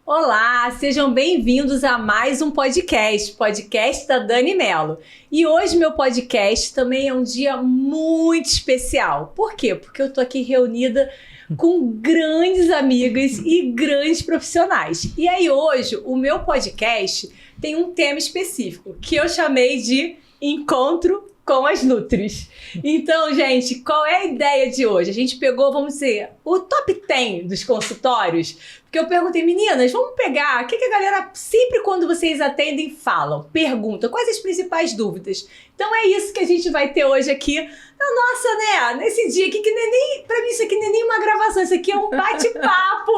Olá, sejam bem-vindos a mais um podcast da Dani Mello. E hoje meu podcast também é um dia muito especial. Por quê? Porque eu tô aqui reunida com grandes amigas e grandes profissionais. E aí hoje o meu podcast tem um tema específico que eu chamei de Encontro com as Nutris. Então, gente, qual é a ideia de hoje? A gente pegou, vamos dizer, o top 10 dos consultórios, porque eu perguntei, meninas, vamos pegar, o que a galera, sempre quando vocês atendem, falam, perguntam, quais as principais dúvidas? Então é isso que a gente vai ter hoje aqui na nossa, né, nesse dia aqui, que nem, pra mim isso aqui não é nem uma gravação, isso aqui é um bate-papo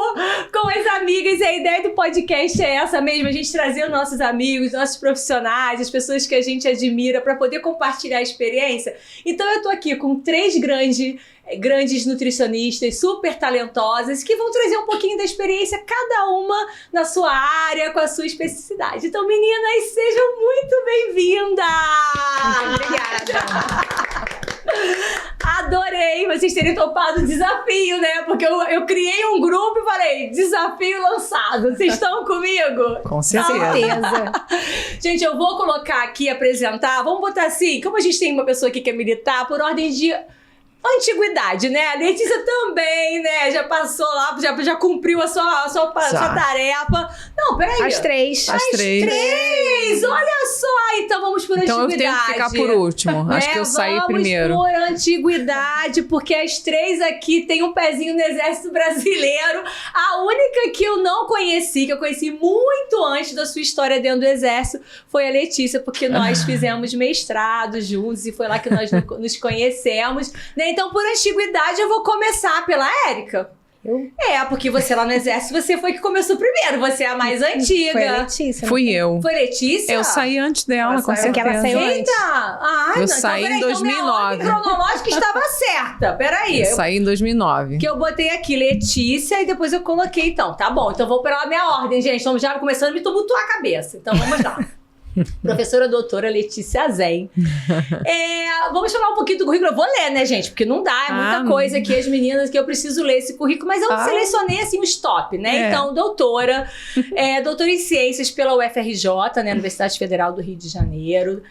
com as amigas, e a ideia do podcast é essa mesmo, a gente trazer os nossos amigos, nossos profissionais, as pessoas que a gente admira para poder compartilhar a experiência. Então eu tô aqui com três grandes nutricionistas super talentosas que vão trazer um pouquinho da experiência, cada uma na sua área, com a sua especificidade. Então, meninas, sejam muito bem-vindas! Muito obrigada! Adorei vocês terem topado o desafio, né? Porque eu criei um grupo e falei, desafio lançado. Vocês estão comigo? Com certeza. Gente, eu vou colocar aqui, apresentar, vamos botar assim, como a gente tem uma pessoa aqui que é militar, por ordem de antiguidade, né? A Letícia também, né? Já passou lá, já cumpriu a sua tarefa. Não, peraí. As três. Olha só! Então vamos por antiguidade. Então eu tenho que ficar por último. Acho que eu saí primeiro. Vamos por antiguidade, porque as três aqui têm um pezinho no Exército Brasileiro. A única que eu não conheci, que eu conheci muito antes da sua história dentro do Exército, foi a Letícia, porque nós fizemos mestrado juntos e foi lá que nós nos conhecemos, né? Então, por antiguidade, eu vou começar pela Érica. Porque você lá no Exército, você foi que começou primeiro. Você é a mais antiga. Foi a Letícia. Fui eu. Foi Letícia? Eu saí antes dela, com certeza. Ela saiu antes. Eita! Eu saí em 2009. Então, minha ordem cronológica estava certa. Peraí. Eu saí em 2009. Que eu botei aqui Letícia e depois eu coloquei, então. Tá bom, então vou pela minha ordem, gente. Estamos já começando a me tumultuar a cabeça. Então, vamos lá. Professora doutora Letícia Zen. Vamos falar um pouquinho do currículo. Eu vou ler, né, gente? Porque não dá, é muita coisa aqui, as meninas, que eu preciso ler esse currículo. Mas eu selecionei, assim, os top, né? Então, doutora em ciências pela UFRJ, né? Universidade Federal do Rio de Janeiro.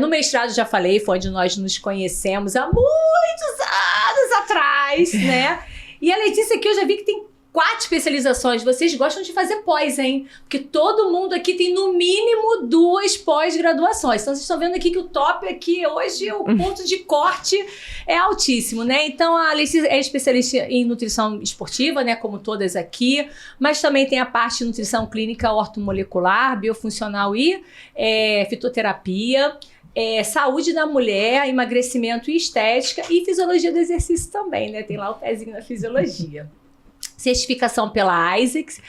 No mestrado, já falei, foi onde nós nos conhecemos há muitos anos atrás, né? E a Letícia aqui, eu já vi que tem 4 especializações. Vocês gostam de fazer pós, hein? Porque todo mundo aqui tem no mínimo 2 pós-graduações. Então, vocês estão vendo aqui que o top aqui hoje, o ponto de corte é altíssimo, né? Então, a Alice é especialista em nutrição esportiva, né? Como todas aqui. Mas também tem a parte de nutrição clínica ortomolecular, biofuncional e fitoterapia. Saúde da mulher, emagrecimento e estética. E fisiologia do exercício também, né? Tem lá o pezinho na fisiologia. Certificação pela AISEX,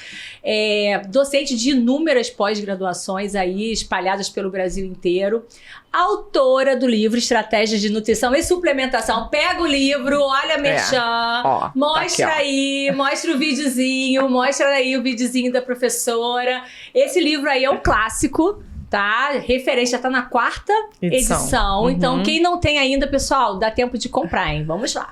docente de inúmeras pós-graduações aí espalhadas pelo Brasil inteiro, autora do livro Estratégias de Nutrição e Suplementação. Pega o livro, olha, merchan, mostra tá aqui, mostra o videozinho, mostra aí o videozinho da professora. Esse livro aí é um clássico, tá? Referência, tá na 4ª edição. Então, quem não tem ainda, pessoal, dá tempo de comprar, hein? Vamos lá.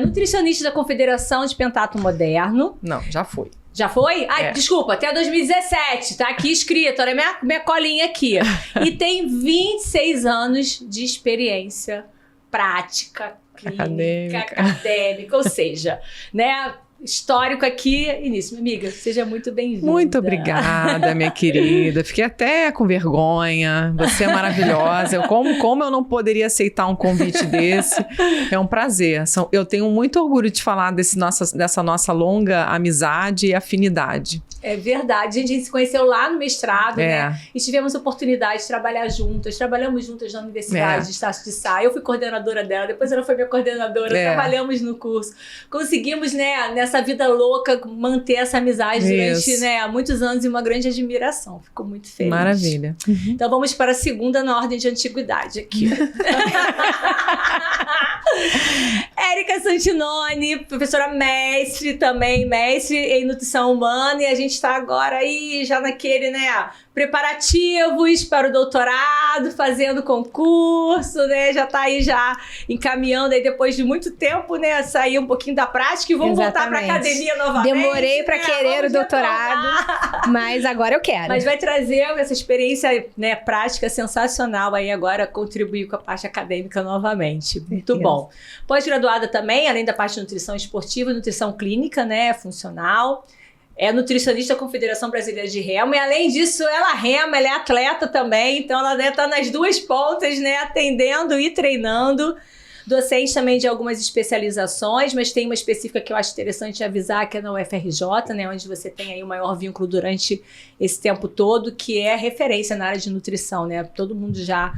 Nutricionista da Confederação de Pentato Moderno. Não, já foi. Já foi? Ai, desculpa, até 2017, tá aqui escrito, olha minha colinha aqui. E tem 26 anos de experiência prática, clínica, acadêmica, ou seja, né? Histórico aqui, início. Amiga, seja muito bem-vinda. Muito obrigada, minha querida. Fiquei até com vergonha. Você é maravilhosa. Como eu não poderia aceitar um convite desse? É um prazer. Eu tenho muito orgulho de falar dessa nossa longa amizade e afinidade. É verdade. A gente se conheceu lá no mestrado, né? E tivemos a oportunidade de trabalhar juntas. Trabalhamos juntas na Universidade de Estácio de Sá. Eu fui coordenadora dela, depois ela foi minha coordenadora. Trabalhamos no curso. Conseguimos, né, nessa vida louca, manter essa amizade durante, né, muitos anos e uma grande admiração. Fico muito feliz. Maravilha. Então vamos para a segunda na ordem de antiguidade aqui. Érica Santinoni, professora mestre em nutrição humana, e a gente está agora aí já naquele, né, preparativos para o doutorado, fazendo concurso, né, já está aí já encaminhando aí depois de muito tempo, né, sair um pouquinho da prática e vamos voltar para academia novamente. Demorei pra querer o doutorado, mas agora eu quero. Mas vai trazer essa experiência, né, prática sensacional aí agora, contribuir com a parte acadêmica novamente. Muito bom. Pós-graduada também, além da parte de nutrição esportiva, nutrição clínica, né, funcional. É nutricionista da Confederação Brasileira de Remo. E além disso, ela rema, ela é atleta também. Então, ela deve estar nas duas pontas, né, atendendo e treinando. Docente também de algumas especializações, mas tem uma específica que eu acho interessante avisar, que é na UFRJ, né, onde você tem aí o maior vínculo durante esse tempo todo, que é referência na área de nutrição, né? Todo mundo já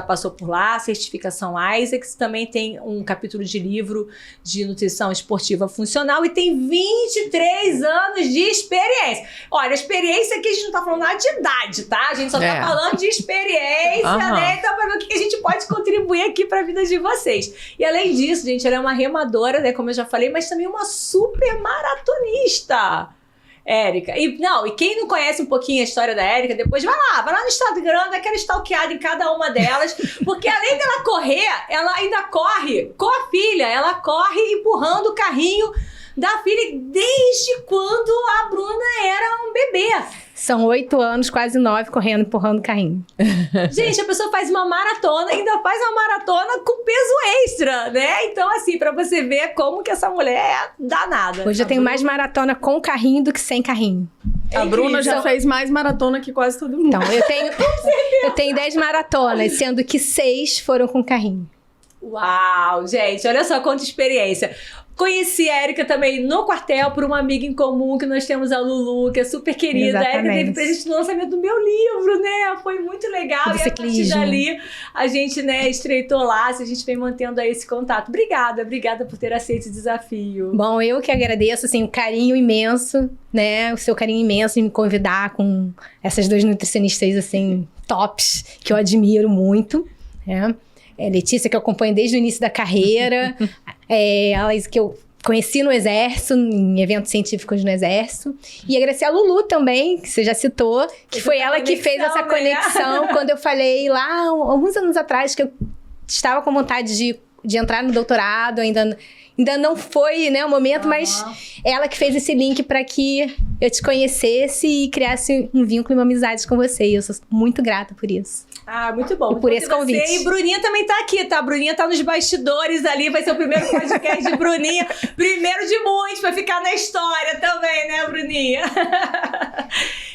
passou por lá, certificação Isaacs, também tem um capítulo de livro de nutrição esportiva funcional e tem 23 anos de experiência. Olha, experiência aqui a gente não tá falando nada de idade, tá? A gente só tá falando de experiência, né? Então, para ver o que a gente pode contribuir aqui para a vida de vocês. E além disso, gente, ela é uma remadora, né, como eu já falei, mas também uma super maratonista. Érica. E quem não conhece um pouquinho a história da Érica, depois vai lá no Instagram, dá aquela stalkeada em cada uma delas, porque além dela correr, ela ainda corre com a filha, ela corre empurrando o carrinho da filha desde quando a Bruna era um bebê. São 8 anos, quase 9, correndo, empurrando o carrinho. Gente, a pessoa faz uma maratona, ainda faz uma maratona com peso extra, né? Então, assim, pra você ver como que essa mulher é danada. Hoje eu tenho mais maratona com carrinho do que sem carrinho. A Bruna já fez mais maratona que quase todo mundo. Então, eu tenho 10 maratonas, sendo que 6 foram com carrinho. Uau, gente, olha só quanta experiência. Conheci a Érica também no quartel por uma amiga em comum que nós temos, a Lulu, que é super querida. Exatamente. A Érica teve presente no lançamento do meu livro, né? Foi muito legal. E a partir dali, a gente, né, estreitou laço, a gente vem mantendo aí esse contato. Obrigada por ter aceito o desafio. Bom, eu que agradeço, assim, o carinho imenso, né? O seu carinho imenso em me convidar com essas duas nutricionistas, assim, tops, que eu admiro muito, né? Letícia, que eu acompanho desde o início da carreira, ela que eu conheci no Exército, em eventos científicos no Exército, e agradecer a Lulu também, que você já citou, que foi ela que fez essa conexão, quando eu falei lá, alguns anos atrás, que eu estava com vontade de entrar no doutorado, ainda não foi, né, o momento, mas ela que fez esse link para que eu te conhecesse e criasse um vínculo e uma amizade com você. E eu sou muito grata por isso. Ah, muito bom. E por esse convite. E Bruninha também tá aqui, tá? Bruninha tá nos bastidores ali, vai ser o primeiro podcast de Bruninha. Primeiro de muitos, vai ficar na história também, né, Bruninha?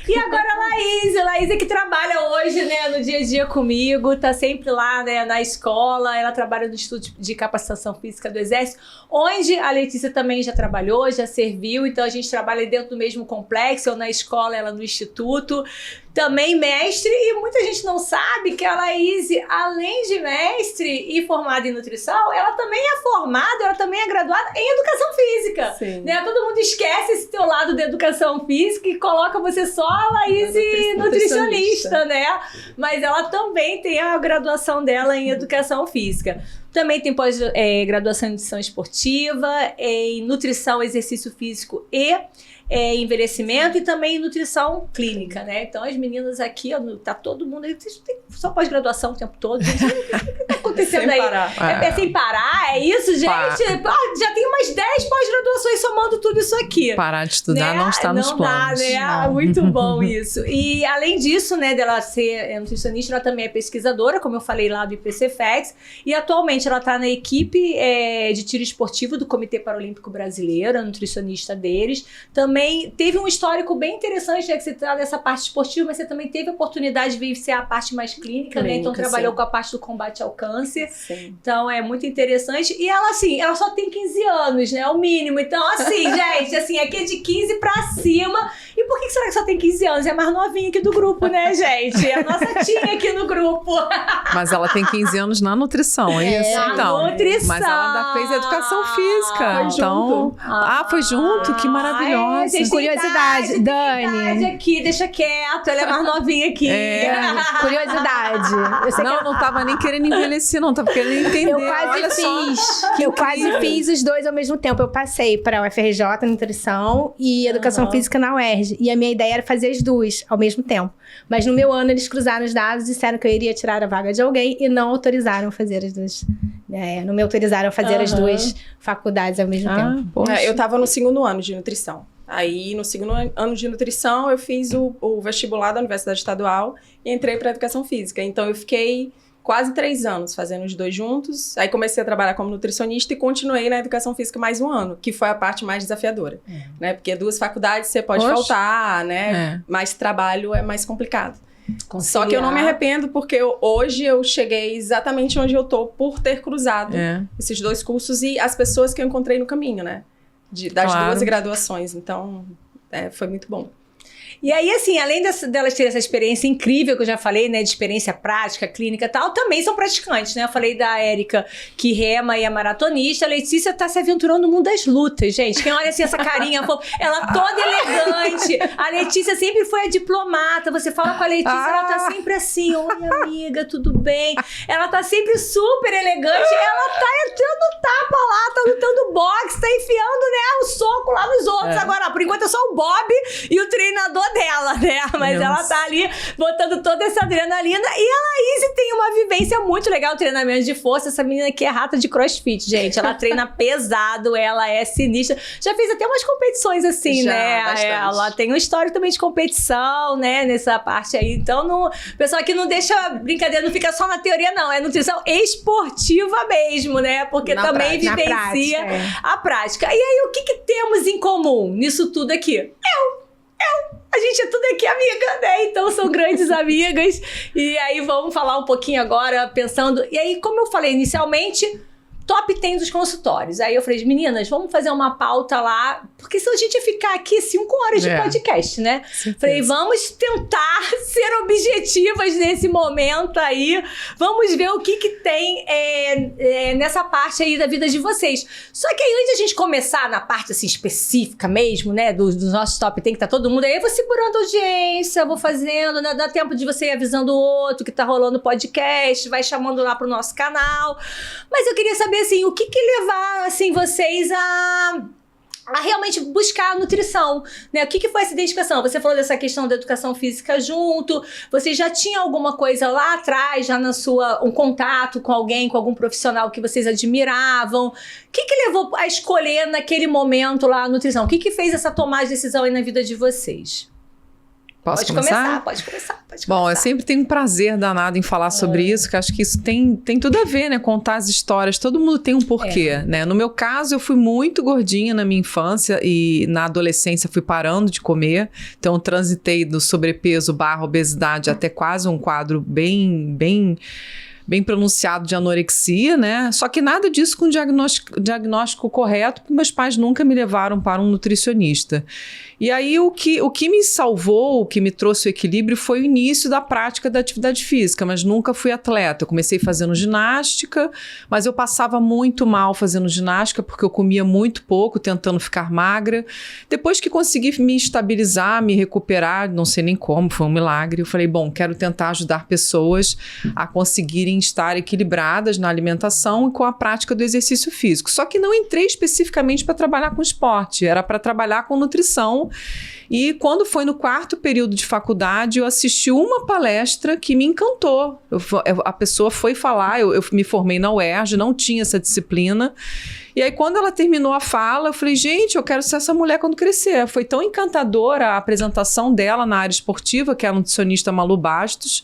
E agora a Laís é que trabalha hoje, né, no dia a dia comigo, tá sempre lá, né, na escola, ela trabalha no Instituto de Capacitação Física do Exército, onde a Letícia também já trabalhou, já serviu, então a gente trabalha dentro do mesmo complexo, eu na escola, ela no instituto, também mestre, e muita gente não sabe que a Laís, além de mestre e formada em nutrição, ela também é formada, ela também é graduada em educação física. Sim. Né? Todo mundo esquece esse teu lado da educação física e coloca você só a Laís nutricionista, né? Mas ela também tem a graduação dela em educação física. Também tem pós-graduação em nutrição esportiva, em nutrição, exercício físico e envelhecimento, e também em nutrição clínica, né? Então, as meninas aqui, ó, tá todo mundo aí, tem só pós-graduação o tempo todo. Gente, o que tá acontecendo sem aí? Parar. É sem parar? É isso, gente? Já tem umas 10 pós-graduações somando tudo isso aqui. Parar de estudar, né? Não está nos planos. Não dá, né? Não. Muito bom isso. E além disso, né, dela ser nutricionista, ela também é pesquisadora, como eu falei lá do IPCFEX, e atualmente ela está na equipe de tiro esportivo do Comitê Paralímpico Brasileiro, a nutricionista deles. Também teve um histórico bem interessante, né, que você está nessa parte esportiva, mas você também teve a oportunidade de vivenciar a parte mais clínica, né? Então trabalhou com a parte do combate ao câncer. Sim. Então é muito interessante. E ela, assim, ela só tem 15 anos, né? O mínimo. Então, assim, gente, assim, aqui é de 15 pra cima. E por que será que só tem 15 anos? É a mais novinha aqui do grupo, né, gente? É a nossa tia aqui no grupo. Mas ela tem 15 anos na nutrição, é isso? Na nutrição. Mas ela ainda fez educação física. Foi Então, junto. Foi junto, que maravilhosa. Gente, Curiosidade, Dani. Aqui, deixa quieto, ela é mais novinha aqui. Dani, curiosidade. Eu sei Não tava nem querendo envelhecer, não. Tava querendo entender. Eu quase fiz os dois ao mesmo tempo. Eu passei para a UFRJ, nutrição, e educação física na UERJ. E minha ideia era fazer as duas ao mesmo tempo. Mas no meu ano eles cruzaram os dados, disseram que eu iria tirar a vaga de alguém e não autorizaram fazer as duas. Não me autorizaram a fazer as duas faculdades ao mesmo tempo. Eu estava no 2º ano de nutrição. Aí, no 2º ano de nutrição, eu fiz o vestibular da Universidade Estadual e entrei para Educação Física. Então, eu fiquei quase 3 anos fazendo os dois juntos. Aí, comecei a trabalhar como nutricionista e continuei na Educação Física mais 1 ano, que foi a parte mais desafiadora. Né? Porque 2 faculdades você pode faltar, né? Mas trabalho é mais complicado. Só que eu não me arrependo, porque hoje eu cheguei exatamente onde eu tô por ter cruzado esses 2 cursos e as pessoas que eu encontrei no caminho, né? Das 2 graduações, então foi muito bom. E aí, assim, além delas terem essa experiência incrível que eu já falei, né, de experiência prática, clínica e tal, também são praticantes, né? Eu falei da Érica, que rema e é maratonista. A Letícia tá se aventurando no mundo das lutas, gente. Quem olha assim, essa carinha, ela toda elegante. A Letícia sempre foi a diplomata. Você fala com a Letícia, ela tá sempre assim, oi, amiga, tudo bem? Ela tá sempre super elegante. Ela tá entrando tapa lá, tá lutando boxe, tá enfiando, né, o soco lá nos outros. Agora, por enquanto é só o Bob e o treinador dela, né? Mas ela tá ali botando toda essa adrenalina. E a Laís tem uma vivência muito legal, treinamento de força. Essa menina aqui é rata de crossfit, gente. Ela treina pesado, ela é sinistra. Já fez até umas competições assim, né? Bastante. Ela tem um histórico também de competição, né? Nessa parte aí. Então, o pessoal aqui não deixa brincadeira, não fica só na teoria, não. É nutrição esportiva mesmo, né? Porque também vivencia a prática. E aí, o que temos em comum nisso tudo aqui? A gente é tudo aqui amiga, né? Então são grandes amigas. E aí vamos falar um pouquinho agora, pensando... E aí, como eu falei inicialmente, top 10 dos consultórios. Aí eu falei, meninas, vamos fazer uma pauta lá, porque senão a gente ia ficar aqui 5 horas de podcast, né? Falei, vamos tentar ser objetivas nesse momento aí. Vamos ver o que tem nessa parte aí da vida de vocês. Só que aí, antes de a gente começar na parte assim específica mesmo, né, dos nossos top 10, que tá todo mundo aí, eu vou segurando a audiência, vou fazendo, né? Dá tempo de você ir avisando o outro que tá rolando podcast, vai chamando lá pro nosso canal. Mas eu queria saber, assim, o que levar, assim, vocês a realmente buscar a nutrição, né? O que foi essa identificação? Você falou dessa questão da educação física junto, você já tinha alguma coisa lá atrás, já um contato com alguém, com algum profissional que vocês admiravam? O que levou a escolher naquele momento lá a nutrição? O que fez essa tomada de decisão aí na vida de vocês? Pode começar? Pode começar. Bom, eu sempre tenho um prazer danado em falar sobre isso, que acho que isso tem tudo a ver, né? Contar as histórias, todo mundo tem um porquê, né? No meu caso, eu fui muito gordinha na minha infância e na adolescência fui parando de comer, então eu transitei do sobrepeso / obesidade até quase um quadro bem pronunciado de anorexia, né? Só que nada disso com diagnóstico correto, porque meus pais nunca me levaram para um nutricionista. E aí o que me salvou, o que me trouxe o equilíbrio foi o início da prática da atividade física, mas nunca fui atleta. Eu comecei fazendo ginástica, mas eu passava muito mal fazendo ginástica porque eu comia muito pouco, tentando ficar magra. Depois que consegui me estabilizar, me recuperar, não sei nem como, foi um milagre, eu falei, bom, quero tentar ajudar pessoas a conseguirem estar equilibradas na alimentação e com a prática do exercício físico. Só que não entrei especificamente para trabalhar com esporte, era para trabalhar com nutrição. E quando foi no 4º período de faculdade, eu assisti uma palestra que me encantou. A pessoa foi falar, eu me formei na UERJ, não tinha essa disciplina. E aí, quando ela terminou a fala, eu falei, gente, eu quero ser essa mulher quando crescer. Foi tão encantadora a apresentação dela na área esportiva, que é a nutricionista Malu Bastos.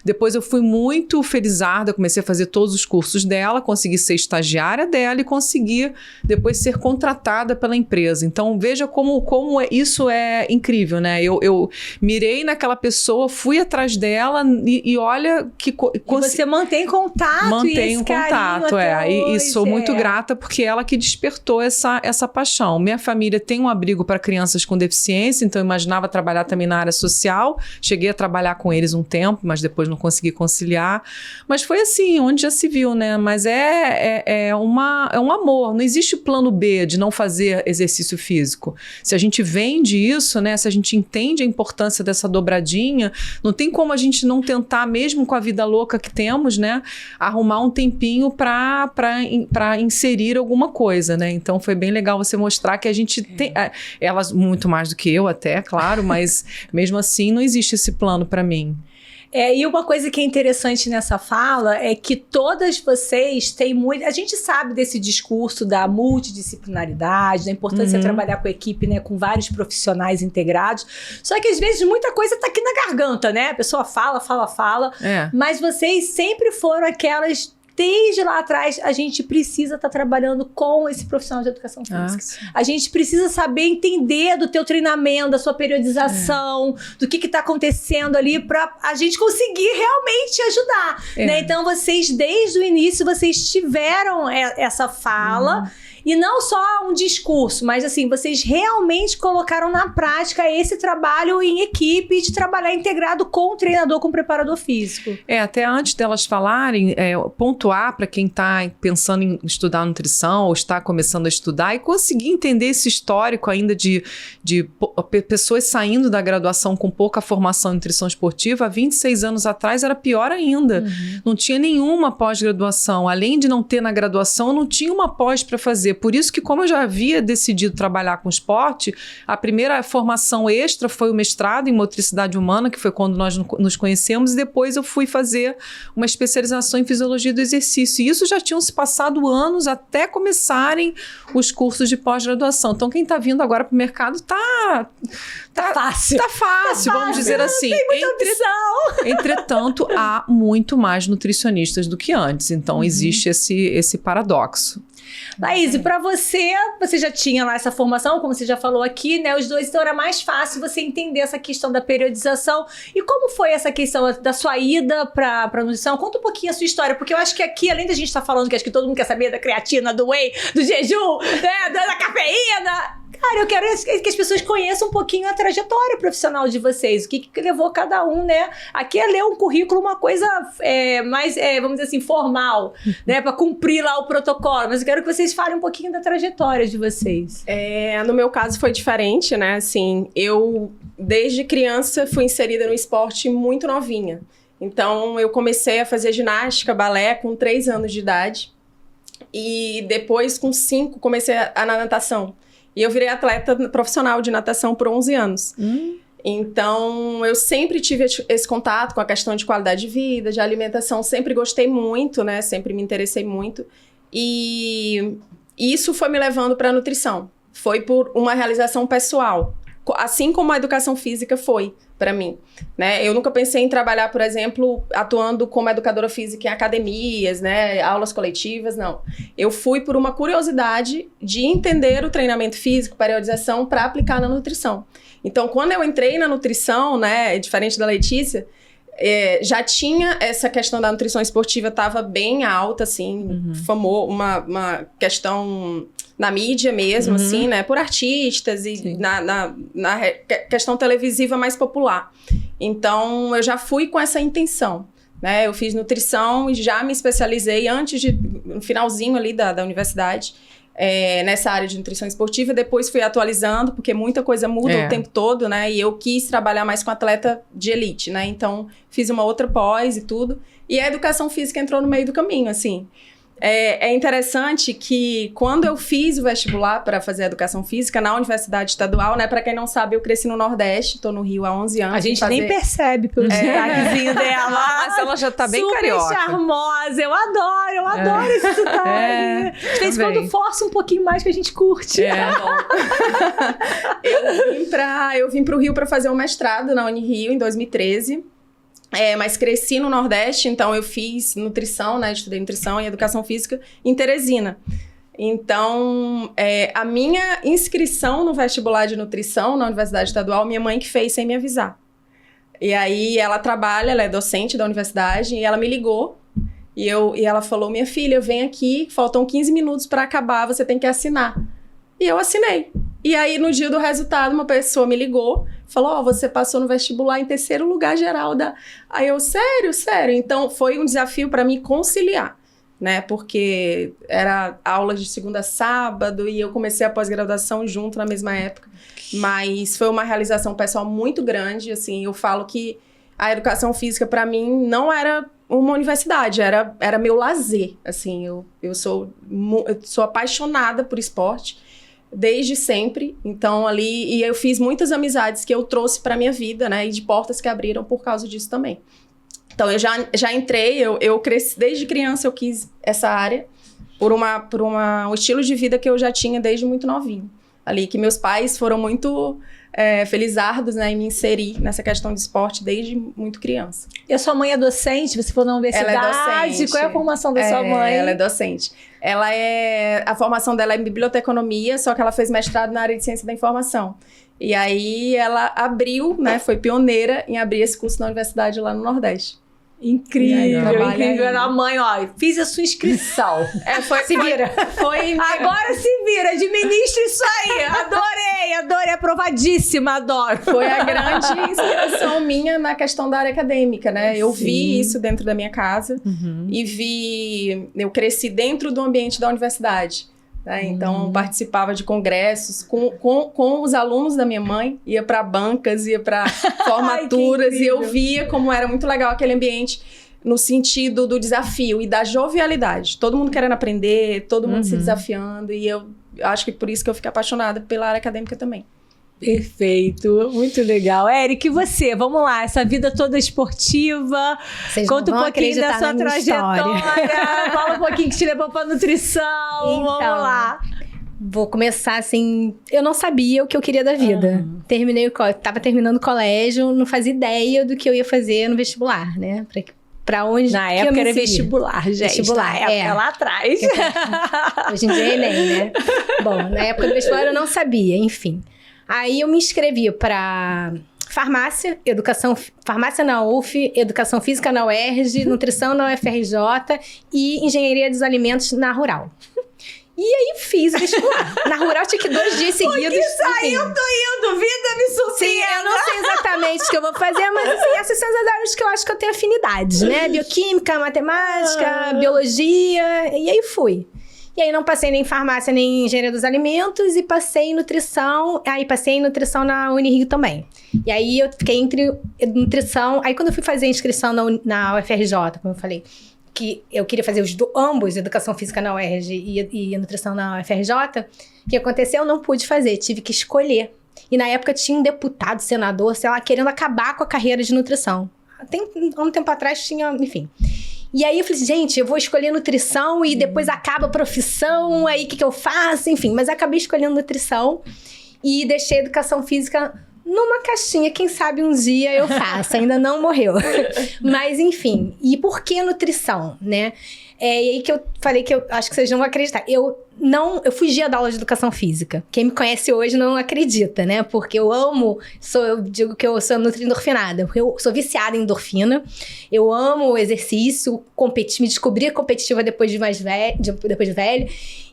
Depois eu fui muito felizarda, comecei a fazer todos os cursos dela, consegui ser estagiária dela e consegui depois ser contratada pela empresa. Então, veja como isso é incrível, né? Eu mirei naquela pessoa, fui atrás dela e olha que... E você mantém contato. Mantenho contato, hoje, e sou muito grata porque ela que despertou essa paixão. Minha família tem um abrigo para crianças com deficiência, então eu imaginava trabalhar também na área social. Cheguei a trabalhar com eles um tempo, mas depois não consegui conciliar. Mas foi assim, onde já se viu, né? Mas é um amor. Não existe plano B de não fazer exercício físico. Se a gente vende isso, né? Se a gente entende a importância dessa dobradinha, não tem como a gente não tentar, mesmo com a vida louca que temos, né? Arrumar um tempinho para inserir alguma alguma coisa, né? Então foi bem legal você mostrar que a gente tem, elas muito mais do que eu até, claro, mas mesmo assim não existe esse plano para mim. E uma coisa que é interessante nessa fala é que todas vocês têm muito... A gente sabe desse discurso da multidisciplinaridade, da importância de trabalhar com equipe, né, com vários profissionais integrados. Só que às vezes muita coisa tá aqui na garganta, né? A pessoa fala, mas vocês sempre foram aquelas... Desde lá atrás, a gente precisa estar trabalhando com esse profissional de educação física. A gente precisa saber entender do teu treinamento, da sua periodização, do que está acontecendo ali para a gente conseguir realmente ajudar. Né? Então, vocês, desde o início, vocês tiveram essa fala. E não só um discurso, mas assim, vocês realmente colocaram na prática esse trabalho em equipe de trabalhar integrado com o treinador, com o preparador físico. Até antes delas falarem, pontuar para quem está pensando em estudar nutrição ou está começando a estudar e conseguir entender esse histórico ainda de pessoas saindo da graduação com pouca formação em nutrição esportiva. Há 26 anos atrás era pior ainda. Não tinha nenhuma pós-graduação. Além de não ter na graduação, não tinha uma pós para fazer. Por isso que, como eu já havia decidido trabalhar com esporte, a primeira formação extra foi o mestrado em motricidade humana, que foi quando nós nos conhecemos, e depois eu fui fazer uma especialização em fisiologia do exercício. E isso já tinham se passado anos até começarem os cursos de pós-graduação. Então, quem está vindo agora para o mercado tá fácil. Tá fácil, vamos dizer assim. Tem muita opção. Entretanto, há muito mais nutricionistas do que antes. Então, existe esse paradoxo. Laís, para você já tinha lá essa formação, como você já falou aqui, né? Os dois, então era mais fácil você entender essa questão da periodização. E como foi essa questão da sua ida para nutrição? Conta um pouquinho a sua história, porque eu acho que aqui, além da gente estar falando que acho que todo mundo quer saber da creatina, do whey, do jejum, né? Da cafeína... Cara, eu quero que as pessoas conheçam um pouquinho a trajetória profissional de vocês, o que levou cada um, né? Aqui é ler um currículo, uma coisa mais, vamos dizer assim, formal, né? Para cumprir lá o protocolo. Mas eu quero que vocês falem um pouquinho da trajetória de vocês. No meu caso foi diferente, né? Assim, eu, desde criança, fui inserida no esporte muito novinha. Então, eu comecei a fazer ginástica, balé com 3 anos de idade. E depois, com 5, comecei na natação. E eu virei atleta profissional de natação por 11 anos. Então, eu sempre tive esse contato com a questão de qualidade de vida, de alimentação. Sempre gostei muito, né? Sempre me interessei muito. E isso foi me levando para a nutrição. Foi por uma realização pessoal. Assim como a educação física foi para mim, né? Eu nunca pensei em trabalhar, por exemplo, atuando como educadora física em academias, né? Aulas coletivas, não. Eu fui por uma curiosidade de entender o treinamento físico, periodização, para aplicar na nutrição. Então, quando eu entrei na nutrição, né? Diferente da Letícia, já tinha essa questão da nutrição esportiva, estava bem alta, assim, formou uma questão na mídia mesmo, assim, né, por artistas e na questão televisiva mais popular. Então, eu já fui com essa intenção, né, eu fiz nutrição e já me especializei no finalzinho ali da universidade, nessa área de nutrição esportiva. Depois fui atualizando, porque muita coisa muda o tempo todo, né? E eu quis trabalhar mais com atleta de elite, né? Então, fiz uma outra pós e tudo. E a educação física entrou no meio do caminho, assim. É interessante que quando eu fiz o vestibular para fazer educação física na Universidade Estadual, né? Para quem não sabe, eu cresci no Nordeste, tô no Rio há 11 anos. A gente nem percebe pelo sotaquezinho dela. Mas ela já tá bem carioca. Super charmosa, eu adoro esse sotaque. De vez em quando força um pouquinho mais que a gente curte. Eu vim pro Rio para fazer um mestrado na Unirio em 2013. Mas cresci no Nordeste, então eu fiz nutrição, né? Estudei nutrição e educação física em Teresina. Então, a minha inscrição no vestibular de nutrição na Universidade Estadual, minha mãe que fez sem me avisar. E aí ela trabalha, ela é docente da universidade, e ela me ligou. E ela falou, minha filha, vem aqui, faltam 15 minutos para acabar, você tem que assinar. E eu assinei. E aí, no dia do resultado, uma pessoa me ligou, falou, você passou no vestibular em 3º lugar geral da... Aí eu, sério? Então, foi um desafio para mim conciliar, né? Porque era aulas de segunda a sábado e eu comecei a pós-graduação junto na mesma época. Mas foi uma realização pessoal muito grande, assim. Eu falo que a educação física, para mim, não era uma universidade, era meu lazer, assim, eu sou apaixonada por esporte desde sempre, então ali, e eu fiz muitas amizades que eu trouxe para minha vida, né, e de portas que abriram por causa disso também. Então eu já entrei, eu cresci, desde criança eu quis essa área, por um estilo de vida que eu já tinha desde muito novinho, ali, que meus pais foram muito felizardos, né, em me inserir nessa questão de esporte desde muito criança. E a sua mãe é docente? Você for na universidade? Ela é docente. Qual é a formação da sua mãe? Ela é docente. A formação dela é em biblioteconomia, só que ela fez mestrado na área de ciência da informação. E aí ela abriu, né, foi pioneira em abrir esse curso na universidade lá no Nordeste. Incrível, incrível. Era a mãe, ó, fiz a sua inscrição. Se vira. Agora se vira, administra isso aí. Adorei, aprovadíssima, adoro. Foi a grande inspiração minha na questão da área acadêmica, né? Eu vi isso dentro da minha casa e eu cresci dentro do ambiente da universidade. Né? Então, participava de congressos com os alunos da minha mãe, ia para bancas, ia para formaturas, e eu via como era muito legal aquele ambiente no sentido do desafio e da jovialidade. Todo mundo querendo aprender, todo mundo se desafiando, e eu acho que por isso que eu fiquei apaixonada pela área acadêmica também. Perfeito, muito legal. Érica, e você? Vamos lá, essa vida toda esportiva. Vocês conta um pouquinho da sua trajetória. Fala um pouquinho que te levou pra nutrição. Então, vamos lá. Vou começar assim. Eu não sabia o que eu queria da vida. Tava terminando o colégio, não fazia ideia do que eu ia fazer no vestibular, né? Pra onde na época era vestibular, gente. Vestibular, na época, lá atrás. Hoje em dia é Enem, né? Bom, na época do vestibular eu não sabia, enfim. Aí eu me inscrevi para farmácia na UF, educação física na UERJ, nutrição na UFRJ e engenharia dos alimentos na Rural. E aí fiz o vestibular. Na Rural tinha que 2 dias seguidos. Isso aí eu tô indo, vida me surpreende. Sim, eu não sei exatamente o que eu vou fazer, mas assim, essas são as áreas que eu acho que eu tenho afinidade, né? Bioquímica, matemática, biologia, e aí fui. E aí não passei nem em farmácia, nem em engenharia dos alimentos e passei em nutrição. Aí passei em nutrição na Unirio também. E aí eu fiquei entre nutrição. Aí quando eu fui fazer a inscrição na UFRJ, como eu falei, que eu queria fazer ambos, educação física na UERJ e nutrição na UFRJ, o que aconteceu? Eu não pude fazer, tive que escolher. E na época tinha um deputado, senador, sei lá, querendo acabar com a carreira de nutrição. Um tempo atrás tinha, enfim. E aí eu falei, gente, eu vou escolher nutrição e depois acaba a profissão, aí o que eu faço? Enfim, mas acabei escolhendo nutrição e deixei a educação física numa caixinha, quem sabe um dia eu faço, ainda não morreu. Mas enfim, e por que nutrição, né? E aí que eu falei que eu acho que vocês não vão acreditar. Eu fugia da aula de educação física. Quem me conhece hoje não acredita, né? Porque eu digo que eu sou nutri-endorfinada, porque eu sou viciada em endorfina. Eu amo o exercício, me descobri competitiva depois de velho.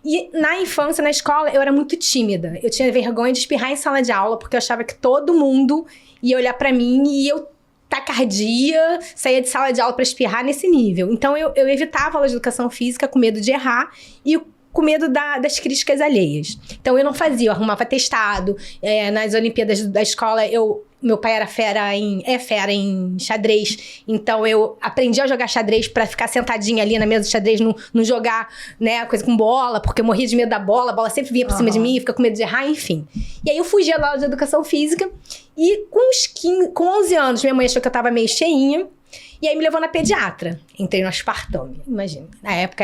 E na infância, na escola, eu era muito tímida. Eu tinha vergonha de espirrar em sala de aula, porque eu achava que todo mundo ia olhar pra mim e eu taquicardia, saía de sala de aula para espirrar nesse nível. Então, eu evitava a aula de educação física com medo de errar e com medo das críticas alheias. Então, eu não fazia, eu arrumava atestado. Nas Olimpíadas da escola, meu pai era fera em xadrez, então eu aprendi a jogar xadrez pra ficar sentadinha ali na mesa de xadrez, não jogar, né, coisa com bola, porque eu morria de medo da bola, a bola sempre vinha por cima de mim, fica com medo de errar, enfim. E aí eu fugia da aula de educação física, e com 11 anos, minha mãe achou que eu tava meio cheinha, e aí me levou na pediatra. Entrei no aspartame, imagina. Na época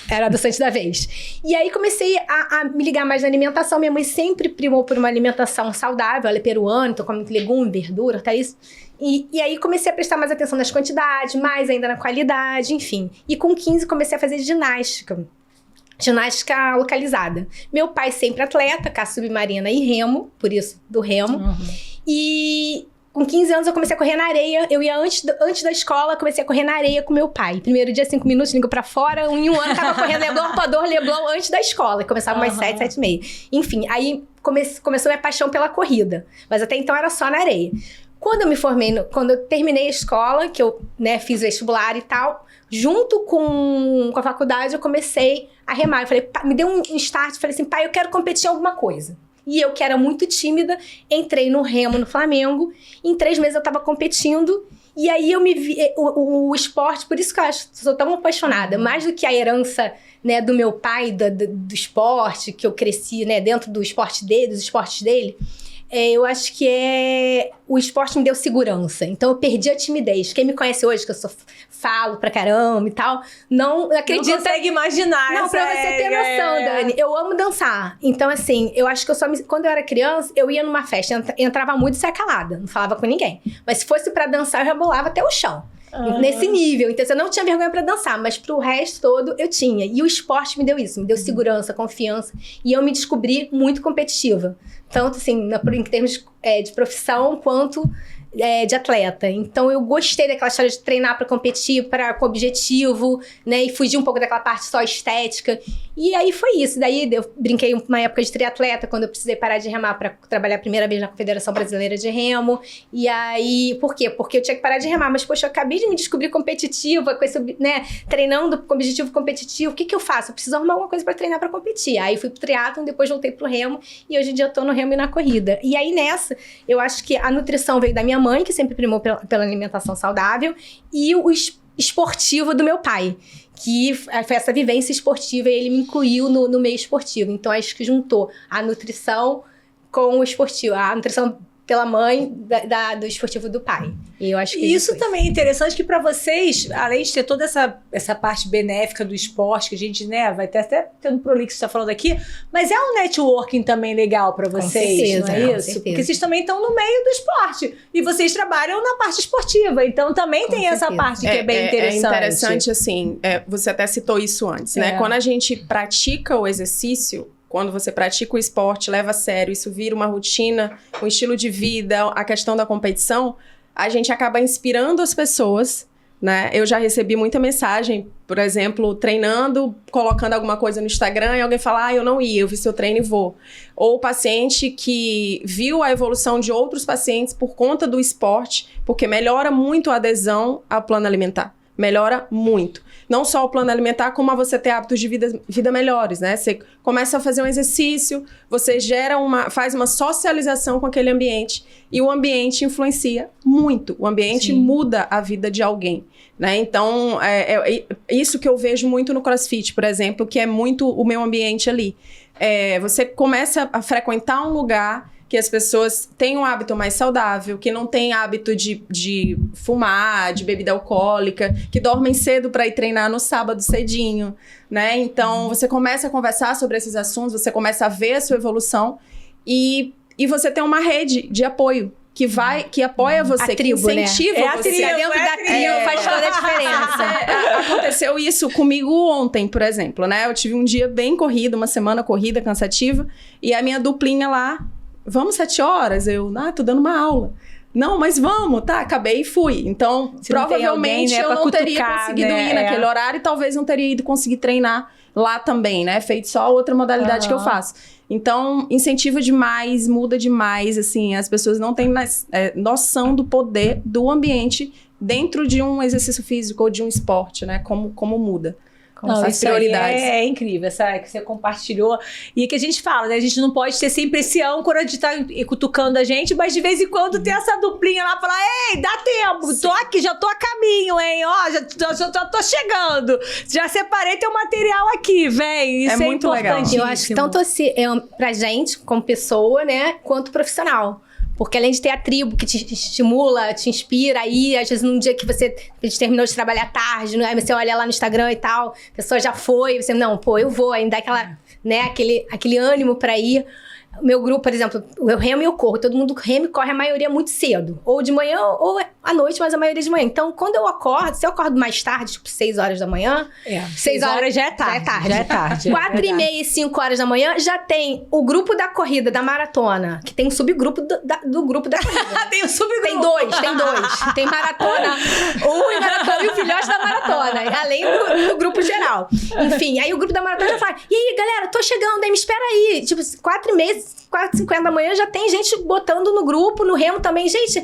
era a docente da vez. E aí comecei a me ligar mais na alimentação. Minha mãe sempre primou por uma alimentação saudável. Ela é peruana, então come muito legume, verdura, tá isso. E aí comecei a prestar mais atenção nas quantidades, mais ainda na qualidade, enfim. E com 15 comecei a fazer ginástica localizada. Meu pai sempre atleta, caça submarina e remo, por isso do remo. E com 15 anos eu comecei a correr na areia. Eu ia antes da escola, comecei a correr na areia com meu pai. Primeiro dia, 5 minutos, língua pra fora. Em um ano, tava correndo Leblon antes da escola. Começava umas 7, 7 e meia. Enfim, aí começou minha paixão pela corrida. Mas até então era só na areia. Quando eu terminei a escola, que eu, né, fiz vestibular e tal, junto com a faculdade, eu comecei a remar. Eu falei, me deu um start, falei assim, pai, eu quero competir em alguma coisa. E eu, que era muito tímida, entrei no remo no Flamengo. Em 3 meses eu tava competindo. E aí eu me vi, o esporte, por isso que eu acho que sou tão apaixonada, mais do que a herança, né, do meu pai, do esporte, que eu cresci, né, dentro do esporte dele, dos esportes dele. Eu acho que o esporte me deu segurança. Então eu perdi a timidez. Quem me conhece hoje, que eu falo pra caramba e tal, não acredita. Não consegue imaginar. Não, pra você ter noção, Dani. Eu amo dançar. Então, assim, eu acho que quando eu era criança, eu ia numa festa, entrava muito e saia calada. Não falava com ninguém. Mas se fosse pra dançar, eu rebolava até o chão. Nesse nível. Então, eu não tinha vergonha pra dançar, mas pro resto todo eu tinha. E o esporte me deu isso, me deu segurança, confiança. E eu me descobri muito competitiva. Tanto, assim, em termos de profissão, quanto de atleta. Então, eu gostei daquela história de treinar pra competir, com objetivo, né? E fugir um pouco daquela parte só estética. E aí foi isso. Daí eu brinquei uma época de triatleta, quando eu precisei parar de remar pra trabalhar a primeira vez na Confederação Brasileira de Remo. E aí, por quê? Porque eu tinha que parar de remar. Mas, poxa, eu acabei de me descobrir competitiva, com esse, né? Treinando com objetivo competitivo. O que eu faço? Eu preciso arrumar alguma coisa pra treinar pra competir. Aí fui pro triatlon, depois voltei pro remo. E hoje em dia eu tô no remo e na corrida. E aí nessa, eu acho que a nutrição veio da minha mãe, que sempre primou pela alimentação saudável. E o esportivo do meu pai, que foi essa vivência esportiva, e ele me incluiu no meio esportivo. Então, acho que juntou a nutrição com o esportivo. A nutrição pela mãe do esportivo do pai. E eu acho que isso também é interessante, que para vocês, além de ter toda essa parte benéfica do esporte, que a gente, né, vai ter até tendo prolixo que você tá falando aqui, mas é um networking também legal para vocês, certeza, não é isso? Porque vocês também estão no meio do esporte e vocês trabalham na parte esportiva, então também tem essa parte que é bem interessante. É interessante, assim, você até citou isso antes, né? Quando a gente pratica o exercício, quando você pratica o esporte, leva a sério, isso vira uma rotina, um estilo de vida, a questão da competição, a gente acaba inspirando as pessoas, né? Eu já recebi muita mensagem, por exemplo, treinando, colocando alguma coisa no Instagram e alguém fala, eu não ia, eu vi seu treino e vou. Ou paciente que viu a evolução de outros pacientes por conta do esporte, porque melhora muito a adesão ao plano alimentar. Melhora muito. Não só o plano alimentar, como a você ter hábitos de vida melhores, né? Você começa a fazer um exercício, você faz uma socialização com aquele ambiente e o ambiente influencia muito. O ambiente muda a vida de alguém, né? Então, isso que eu vejo muito no CrossFit, por exemplo, que é muito o meu ambiente ali. Você começa a frequentar um lugar que as pessoas têm um hábito mais saudável, que não tem hábito de fumar, de bebida alcoólica, que dormem cedo para ir treinar no sábado cedinho, né? Então, você começa a conversar sobre esses assuntos, você começa a ver a sua evolução e você tem uma rede de apoio que apoia você, a tribo, que incentiva né? você. Dentro da tribo faz toda a diferença. Aconteceu isso comigo ontem, por exemplo, né? Eu tive um dia bem corrido, uma semana corrida, cansativa, e a minha duplinha lá, vamos 7 horas? Eu, tô dando uma aula. Não, mas vamos, tá? Acabei e fui. Então, provavelmente alguém, né, eu não teria conseguido ir naquele horário e talvez não teria ido conseguir treinar lá também, né? Feito só outra modalidade que eu faço. Então, incentiva demais, muda demais, assim, as pessoas não têm mais noção do poder do ambiente dentro de um exercício físico ou de um esporte, né? Como muda. As prioridades. É incrível, essa que você compartilhou. E que a gente fala, né? A gente não pode ter sempre esse âncora de estar cutucando a gente, mas de vez em quando ter essa duplinha lá, falar, ei, dá tempo, tô aqui, já tô a caminho, hein? Ó, já tô chegando. Já separei teu material aqui, vem. Isso é muito legal. Eu acho que tanto pra gente, como pessoa, né, quanto profissional. Porque além de ter a tribo que te estimula, te inspira, aí às vezes num dia que você terminou de trabalhar tarde, aí você olha lá no Instagram e tal, a pessoa já foi, você, não, eu vou, ainda dá aquela, né, aquele ânimo pra ir. O meu grupo, por exemplo, eu remo e eu corro. Todo mundo rema e corre, a maioria muito cedo. Ou de manhã, ou à noite, mas a maioria de manhã. Então, quando eu acordo, se eu acordo mais tarde, tipo 6 horas da manhã... 6 horas já é tarde. Já é tarde. 4h30 e 5 horas da manhã, já tem o grupo da corrida, da maratona, que tem um subgrupo do grupo da corrida. Tem um subgrupo. Tem dois. Tem maratona 1 e maratona e o filhote da maratona. Além do grupo geral. Enfim, aí o grupo da maratona já fala, e aí, galera, tô chegando, aí me espera aí. Tipo, 4h30, 4h50 da manhã, já tem gente botando no grupo, no remo também. Gente,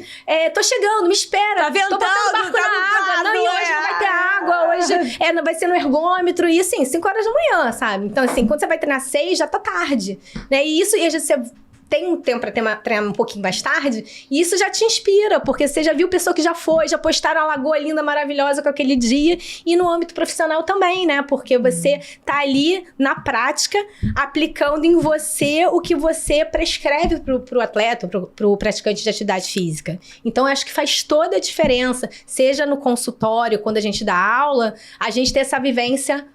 tô chegando, me espera. Tá ventando, tô botando barco na água. Não, e hoje não vai ter água. Hoje vai ser no ergômetro. E assim, 5 horas da manhã, sabe? Então, assim, quando você vai treinar 6, já tá tarde. Né? E isso, e às vezes você tem um tempo para treinar um pouquinho mais tarde, e isso já te inspira, porque você já viu pessoa que já foi, já postaram a lagoa linda, maravilhosa com aquele dia, e no âmbito profissional também, né? Porque você tá ali na prática, aplicando em você o que você prescreve pro atleta, pro praticante de atividade física. Então, eu acho que faz toda a diferença, seja no consultório, quando a gente dá aula, a gente ter essa vivência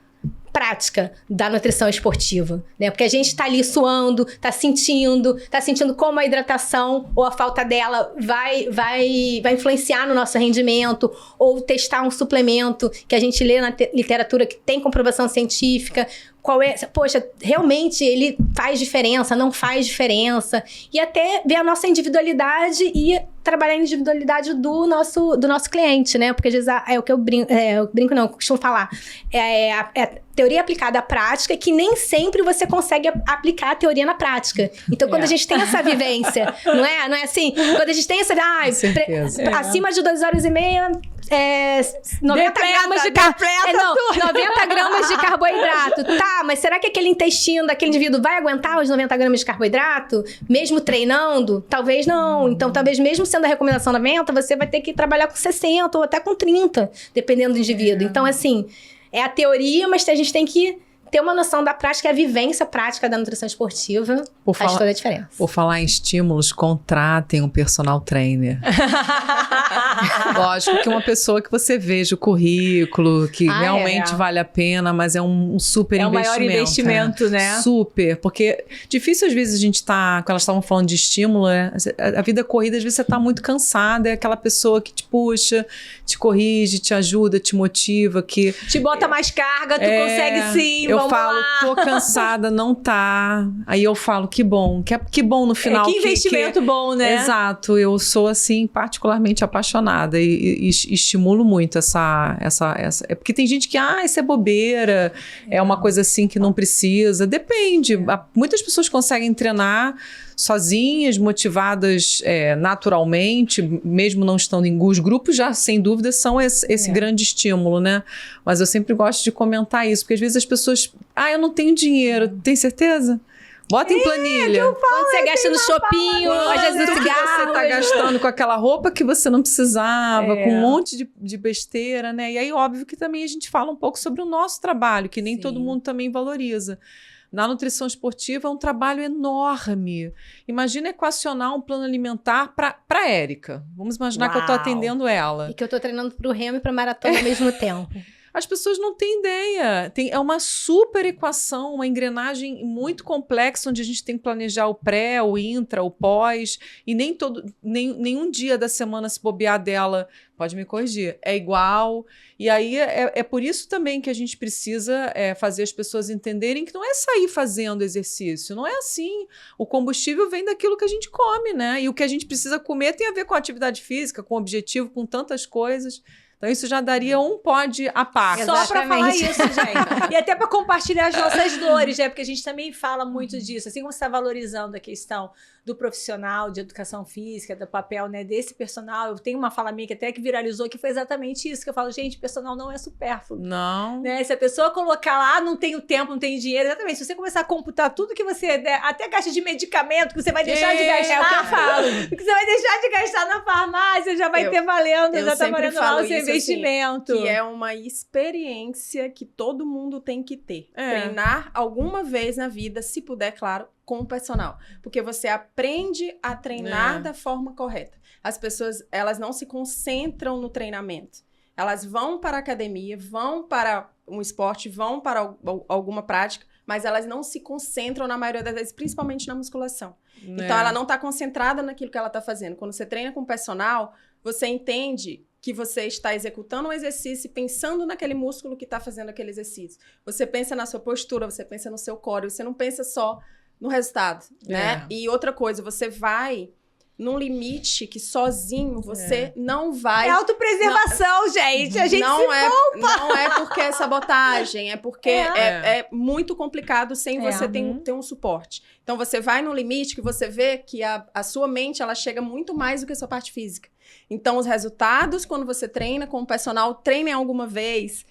prática da nutrição esportiva, né? Porque a gente tá ali suando, tá sentindo como a hidratação ou a falta dela vai influenciar no nosso rendimento, ou testar um suplemento que a gente lê na literatura que tem comprovação científica, poxa, realmente ele faz diferença, não faz diferença, e até ver a nossa individualidade e trabalhar a individualidade do nosso cliente, né? Porque às vezes é o que eu brinco não, eu costumo falar, é teoria aplicada à prática, que nem sempre você consegue aplicar a teoria na prática. Então, quando a gente tem essa vivência, não é assim? Quando a gente tem essa... acima de 2 horas e meia... 90 gramas de 90 gramas de carboidrato. Tá, mas será que aquele intestino daquele indivíduo vai aguentar os 90 gramas de carboidrato? Mesmo treinando? Talvez não. Então, talvez mesmo sendo a recomendação 90, você vai ter que trabalhar com 60 ou até com 30, dependendo do indivíduo. Então, assim, é a teoria, mas a gente tem que ter uma noção da prática, a vivência prática da nutrição esportiva faz toda a diferença. Por falar em estímulos, contratem um personal trainer. Lógico que uma pessoa que você veja o currículo, que realmente vale a pena, mas é um super investimento. É o maior investimento, né? Super, porque difícil às vezes a gente tá, quando elas estavam falando de estímulo, a vida corrida, às vezes você tá muito cansada, é aquela pessoa que te puxa, te corrige, te ajuda, te motiva, que... Te bota mais carga, tu consegue sim, eu falo, tô cansada, não tá. Aí eu falo, que bom no final. Que investimento bom, né? Exato, eu sou assim, particularmente apaixonada e estimulo muito essa... É porque tem gente que, isso é bobeira, é uma coisa assim que não precisa. Depende, muitas pessoas conseguem treinar sozinhas, motivadas naturalmente, mesmo não estando em os grupos, já sem dúvida são esse grande estímulo, né? Mas eu sempre gosto de comentar isso, porque às vezes as pessoas, eu não tenho dinheiro, tem certeza? Bota em planilha. Quando você gasta no shopping, às vezes no cigarro. Você tá gastando com aquela roupa que você não precisava, com um monte de besteira, né? E aí, óbvio que também a gente fala um pouco sobre o nosso trabalho, que nem todo mundo também valoriza. Na nutrição esportiva é um trabalho enorme. Imagina equacionar um plano alimentar para a Érica. Vamos imaginar que eu estou atendendo ela. E que eu estou treinando para o remo e para a maratona ao mesmo tempo. As pessoas não têm ideia. É uma super equação, uma engrenagem muito complexa, onde a gente tem que planejar o pré, o intra, o pós, e nenhum dia da semana, se bobear dela, pode me corrigir, é igual. E aí é por isso também que a gente precisa fazer as pessoas entenderem que não é sair fazendo exercício, não é assim. O combustível vem daquilo que a gente come, né? E o que a gente precisa comer tem a ver com a atividade física, com o objetivo, com tantas coisas. Então, isso já daria um pod à parte. Só para falar isso, gente. E até para compartilhar as nossas dores, né? Porque a gente também fala muito disso. Assim como você está valorizando a questão do profissional de educação física, do papel, né, desse personal. Eu tenho uma fala minha que até que viralizou, que foi exatamente isso, que eu falo, gente, personal não é supérfluo. Não. Né? Se a pessoa colocar lá, não tenho tempo, não tenho dinheiro, exatamente. Se você começar a computar tudo que você, até gasta de medicamento, que você vai deixar de gastar. É o que eu falo. Que você vai deixar de gastar na farmácia, já vai ter valendo, já tá valendo lá o seu investimento. Assim, que é uma experiência que todo mundo tem que ter. Treinar alguma vez na vida, se puder, claro, com o personal. Porque você aprende a treinar da forma correta. As pessoas, elas não se concentram no treinamento. Elas vão para a academia, vão para um esporte, vão para alguma prática, mas elas não se concentram na maioria das vezes, principalmente na musculação. Então, ela não está concentrada naquilo que ela está fazendo. Quando você treina com o personal, você entende que você está executando um exercício pensando naquele músculo que está fazendo aquele exercício. Você pensa na sua postura, você pensa no seu core, você não pensa só no resultado, né? E outra coisa, você vai num limite que sozinho você não vai... É autopreservação, gente. A gente não é porque é sabotagem, é porque é muito complicado sem você ter um suporte. Então, você vai no limite que você vê que a sua mente, ela chega muito mais do que a sua parte física. Então, os resultados, quando você treina com o personal, treinem alguma vez,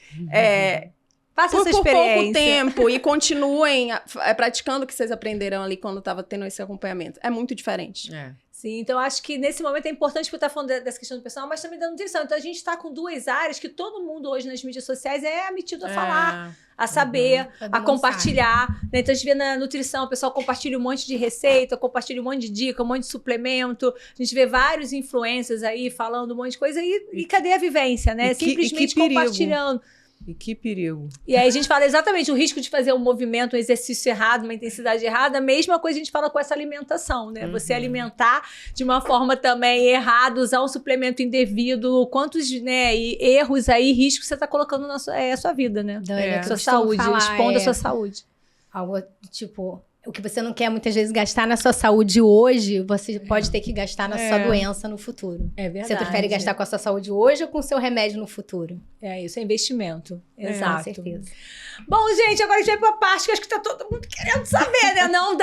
Passa essa por pouco experiência. tempo e continuem praticando o que vocês aprenderam ali quando estava tendo esse acompanhamento. É muito diferente. Sim, então acho que nesse momento é importante por estar falando dessa questão do personal, mas também da nutrição. Então a gente está com duas áreas que todo mundo hoje nas mídias sociais é metido a falar, a saber, a compartilhar. Né? Então a gente vê na nutrição, o pessoal compartilha um monte de receita, compartilha um monte de dica, um monte de suplemento. A gente vê vários influencers aí falando um monte de coisa e cadê a vivência, né? Simplesmente compartilhando. E que perigo. E aí a gente fala exatamente o risco de fazer um movimento, um exercício errado, uma intensidade errada. A mesma coisa a gente fala com essa alimentação, né? Você alimentar de uma forma também errada, usar um suplemento indevido, quantos, né, erros aí, riscos você está colocando na sua vida, né? Sua saúde, expondo a sua saúde. Algo tipo... O que você não quer muitas vezes gastar na sua saúde hoje, você pode ter que gastar na sua doença no futuro. É verdade. Você prefere gastar com a sua saúde hoje ou com o seu remédio no futuro? Isso é investimento. Exato. Com certeza. Bom, gente, agora a gente vai pra parte que acho que tá todo mundo querendo saber, né? Não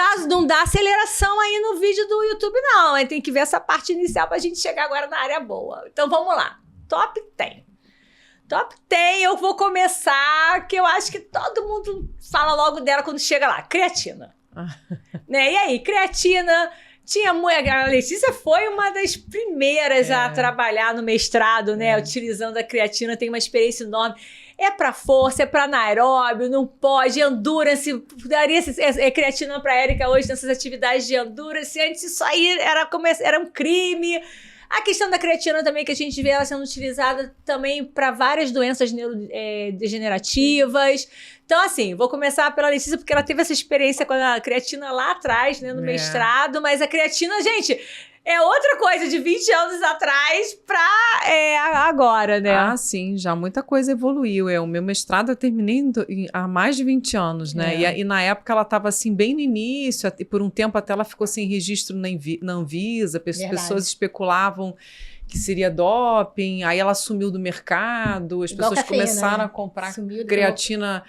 dá aceleração aí no vídeo do YouTube, não. Tem que ver essa parte inicial pra gente chegar agora na área boa. Então, vamos lá. Top 10. Top 10, eu vou começar, que eu acho que todo mundo fala logo dela quando chega lá. Creatina. Né? E aí, creatina, a Letícia foi uma das primeiras a trabalhar no mestrado, né? Utilizando a creatina, tem uma experiência enorme. É pra força, é pra anaeróbio, não pode, endurance, daria creatina pra Érica hoje nessas atividades de endurance. Antes isso aí era um crime. A questão da creatina também, que a gente vê ela sendo utilizada também para várias doenças neurodegenerativas. Então, assim, vou começar pela Letícia, porque ela teve essa experiência com a creatina lá atrás, né, no mestrado. Mas a creatina, gente, é outra coisa de 20 anos atrás para agora, né? Ah, sim, já muita coisa evoluiu. O meu mestrado eu terminei há mais de 20 anos, né? E na época ela estava assim, bem no início, e por um tempo até ela ficou sem registro na Anvisa, pessoas especulavam que seria doping, aí ela sumiu do mercado, as pessoas começaram a comprar creatina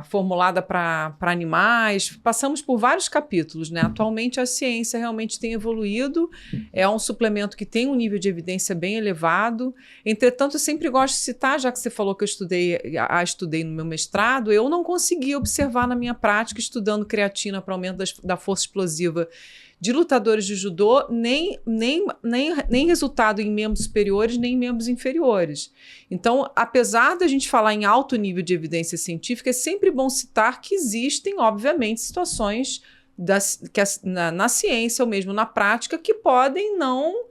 formulada para animais. Passamos por vários capítulos, né? Atualmente a ciência realmente tem evoluído, é um suplemento que tem um nível de evidência bem elevado. Entretanto, eu sempre gosto de citar, já que você falou que eu estudei no meu mestrado, eu não consegui observar na minha prática, estudando creatina para aumento da força explosiva de lutadores de judô, nem resultado em membros superiores, nem em membros inferiores. Então, apesar da gente falar em alto nível de evidência científica, é sempre bom citar que existem, obviamente, situações na ciência ou mesmo na prática que podem não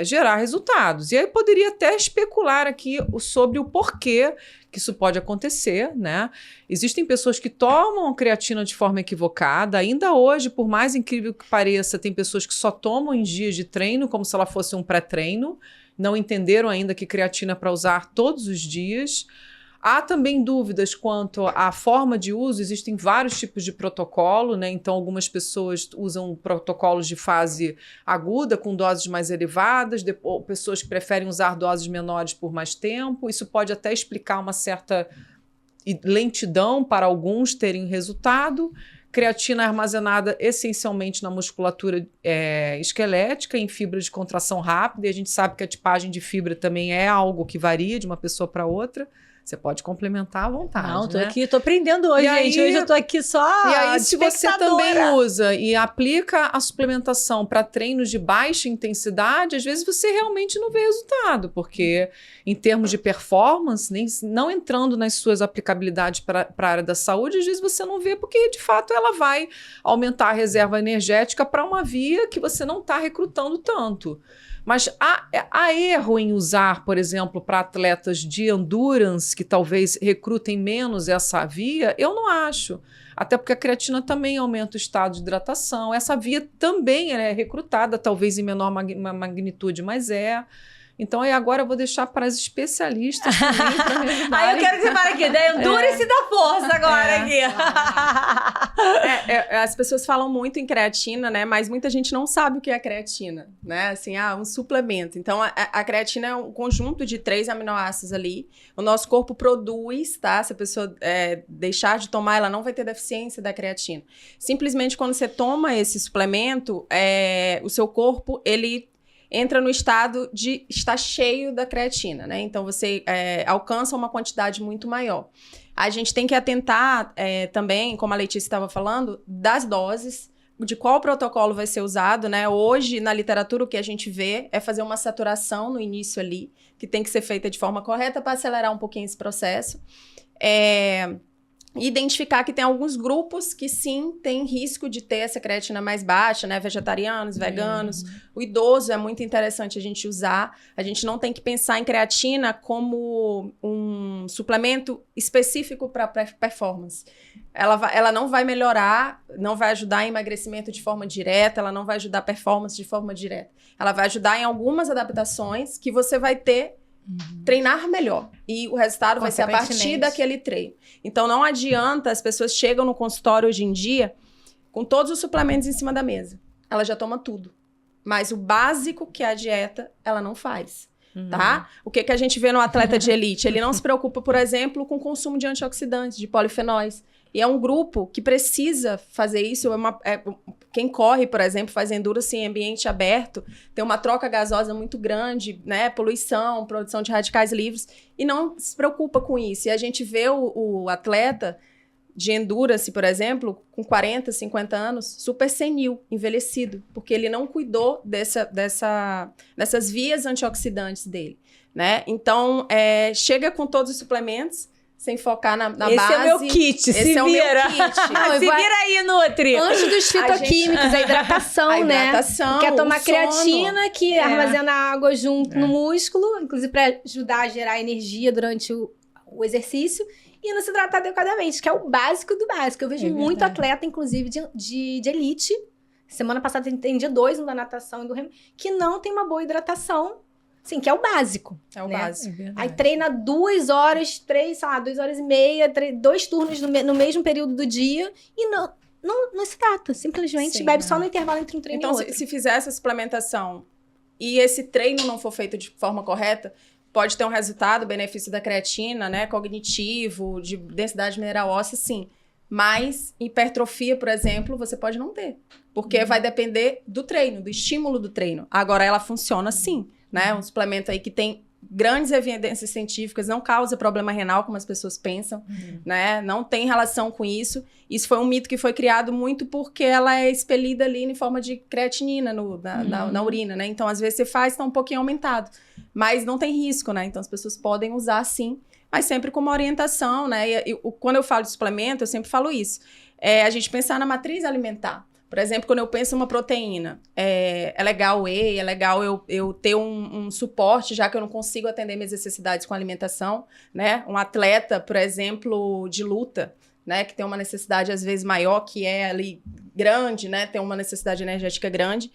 gerar resultados. E aí eu poderia até especular aqui sobre o porquê que isso pode acontecer, né? Existem pessoas que tomam a creatina de forma equivocada. Ainda hoje, por mais incrível que pareça, tem pessoas que só tomam em dias de treino, como se ela fosse um pré-treino. Não entenderam ainda que creatina é para usar todos os dias. Há também dúvidas quanto à forma de uso, existem vários tipos de protocolo, né? Então, algumas pessoas usam protocolos de fase aguda, com doses mais elevadas, pessoas que preferem usar doses menores por mais tempo. Isso pode até explicar uma certa lentidão para alguns terem resultado. Creatina é armazenada essencialmente na musculatura esquelética, em fibra de contração rápida, e a gente sabe que a tipagem de fibra também é algo que varia de uma pessoa para outra. Você pode complementar à vontade. Não, tô aprendendo hoje, gente. Hoje eu tô aqui só. E aí, se você também usa e aplica a suplementação para treinos de baixa intensidade, às vezes você realmente não vê resultado, porque em termos de performance, não entrando nas suas aplicabilidades para a área da saúde, às vezes você não vê, porque de fato ela vai aumentar a reserva energética para uma via que você não está recrutando tanto. Mas há erro em usar, por exemplo, para atletas de endurance, que talvez recrutem menos essa via? Eu não acho. Até porque a creatina também aumenta o estado de hidratação. Essa via também é recrutada, talvez em menor magnitude, mas é. Então, agora eu vou deixar para as especialistas também para me ajudarem. Aí eu quero que você fale aqui, da endurance e da força agora aqui. As pessoas falam muito em creatina, né? Mas muita gente não sabe o que é creatina, né? Assim, um suplemento. Então, a creatina é um conjunto de 3 aminoácidos ali. O nosso corpo produz, tá? Se a pessoa deixar de tomar, ela não vai ter deficiência da creatina. Simplesmente, quando você toma esse suplemento, o seu corpo, ele entra no estado de estar cheio da creatina, né? Então, você alcança uma quantidade muito maior. A gente tem que atentar também, como a Letícia estava falando, das doses, de qual protocolo vai ser usado, né? Hoje, na literatura, o que a gente vê é fazer uma saturação no início ali, que tem que ser feita de forma correta para acelerar um pouquinho esse processo. Identificar que tem alguns grupos que sim tem risco de ter essa creatina mais baixa, né? Vegetarianos, veganos. O idoso é muito interessante a gente usar. A gente não tem que pensar em creatina como um suplemento específico para performance. Ela não vai melhorar, não vai ajudar em emagrecimento de forma direta, ela não vai ajudar a performance de forma direta. Ela vai ajudar em algumas adaptações que você vai ter treinar melhor. E o resultado vai ser a partir daquele treino. Então, não adianta, as pessoas chegam no consultório hoje em dia com todos os suplementos em cima da mesa. Ela já toma tudo. Mas o básico, que é a dieta, ela não faz. Tá? O que a gente vê no atleta de elite? Ele não se preocupa, por exemplo, com o consumo de antioxidantes, de polifenóis. E é um grupo que precisa fazer isso. Quem corre, por exemplo, faz endurance em ambiente aberto, tem uma troca gasosa muito grande, né? Poluição, produção de radicais livres, e não se preocupa com isso. E a gente vê o atleta de endurance, por exemplo, com 40, 50 anos, super senil, envelhecido, porque ele não cuidou dessas vias antioxidantes dele, né? Então, chega com todos os suplementos, sem focar na base. Esse é o meu kit, se vira. O meu kit. Não, se vira aí, Nutri. Antes dos fitoquímicos, a hidratação, né? Quer tomar creatina, que armazena água junto no músculo, inclusive para ajudar a gerar energia durante o exercício, e não se hidratar adequadamente, que é o básico do básico. Eu vejo muito atleta, inclusive, de elite. Semana passada tem dia 2 da natação e do remo, que não tem uma boa hidratação. Sim, que é o básico. É o né? básico. Aí treina 2 horas, 3, sei lá, 2 horas e meia, 2 turnos no mesmo período do dia e não se trata. Simplesmente bebe só no intervalo entre um treino e outro. Então, se fizer essa suplementação e esse treino não for feito de forma correta, pode ter um resultado, benefício da creatina, né? Cognitivo, de densidade mineral óssea, sim. Mas hipertrofia, por exemplo, você pode não ter. Porque vai depender do treino, do estímulo do treino. Agora, ela funciona sim. Né? Um suplemento aí que tem grandes evidências científicas, não causa problema renal, como as pessoas pensam, né? Não tem relação com isso. Isso foi um mito que foi criado muito porque ela é expelida ali em forma de creatinina na urina, né? Então, às vezes, você faz, está um pouquinho aumentado. Mas não tem risco, né? Então, as pessoas podem usar sim, mas sempre com uma orientação, né? Quando eu falo de suplemento, eu sempre falo isso. A gente pensar na matriz alimentar. Por exemplo, quando eu penso em uma proteína, é legal whey, é legal eu ter um suporte, já que eu não consigo atender minhas necessidades com alimentação, né? Um atleta, por exemplo, de luta, né? Que tem uma necessidade, às vezes, maior, que é ali grande, né? Tem uma necessidade energética grande.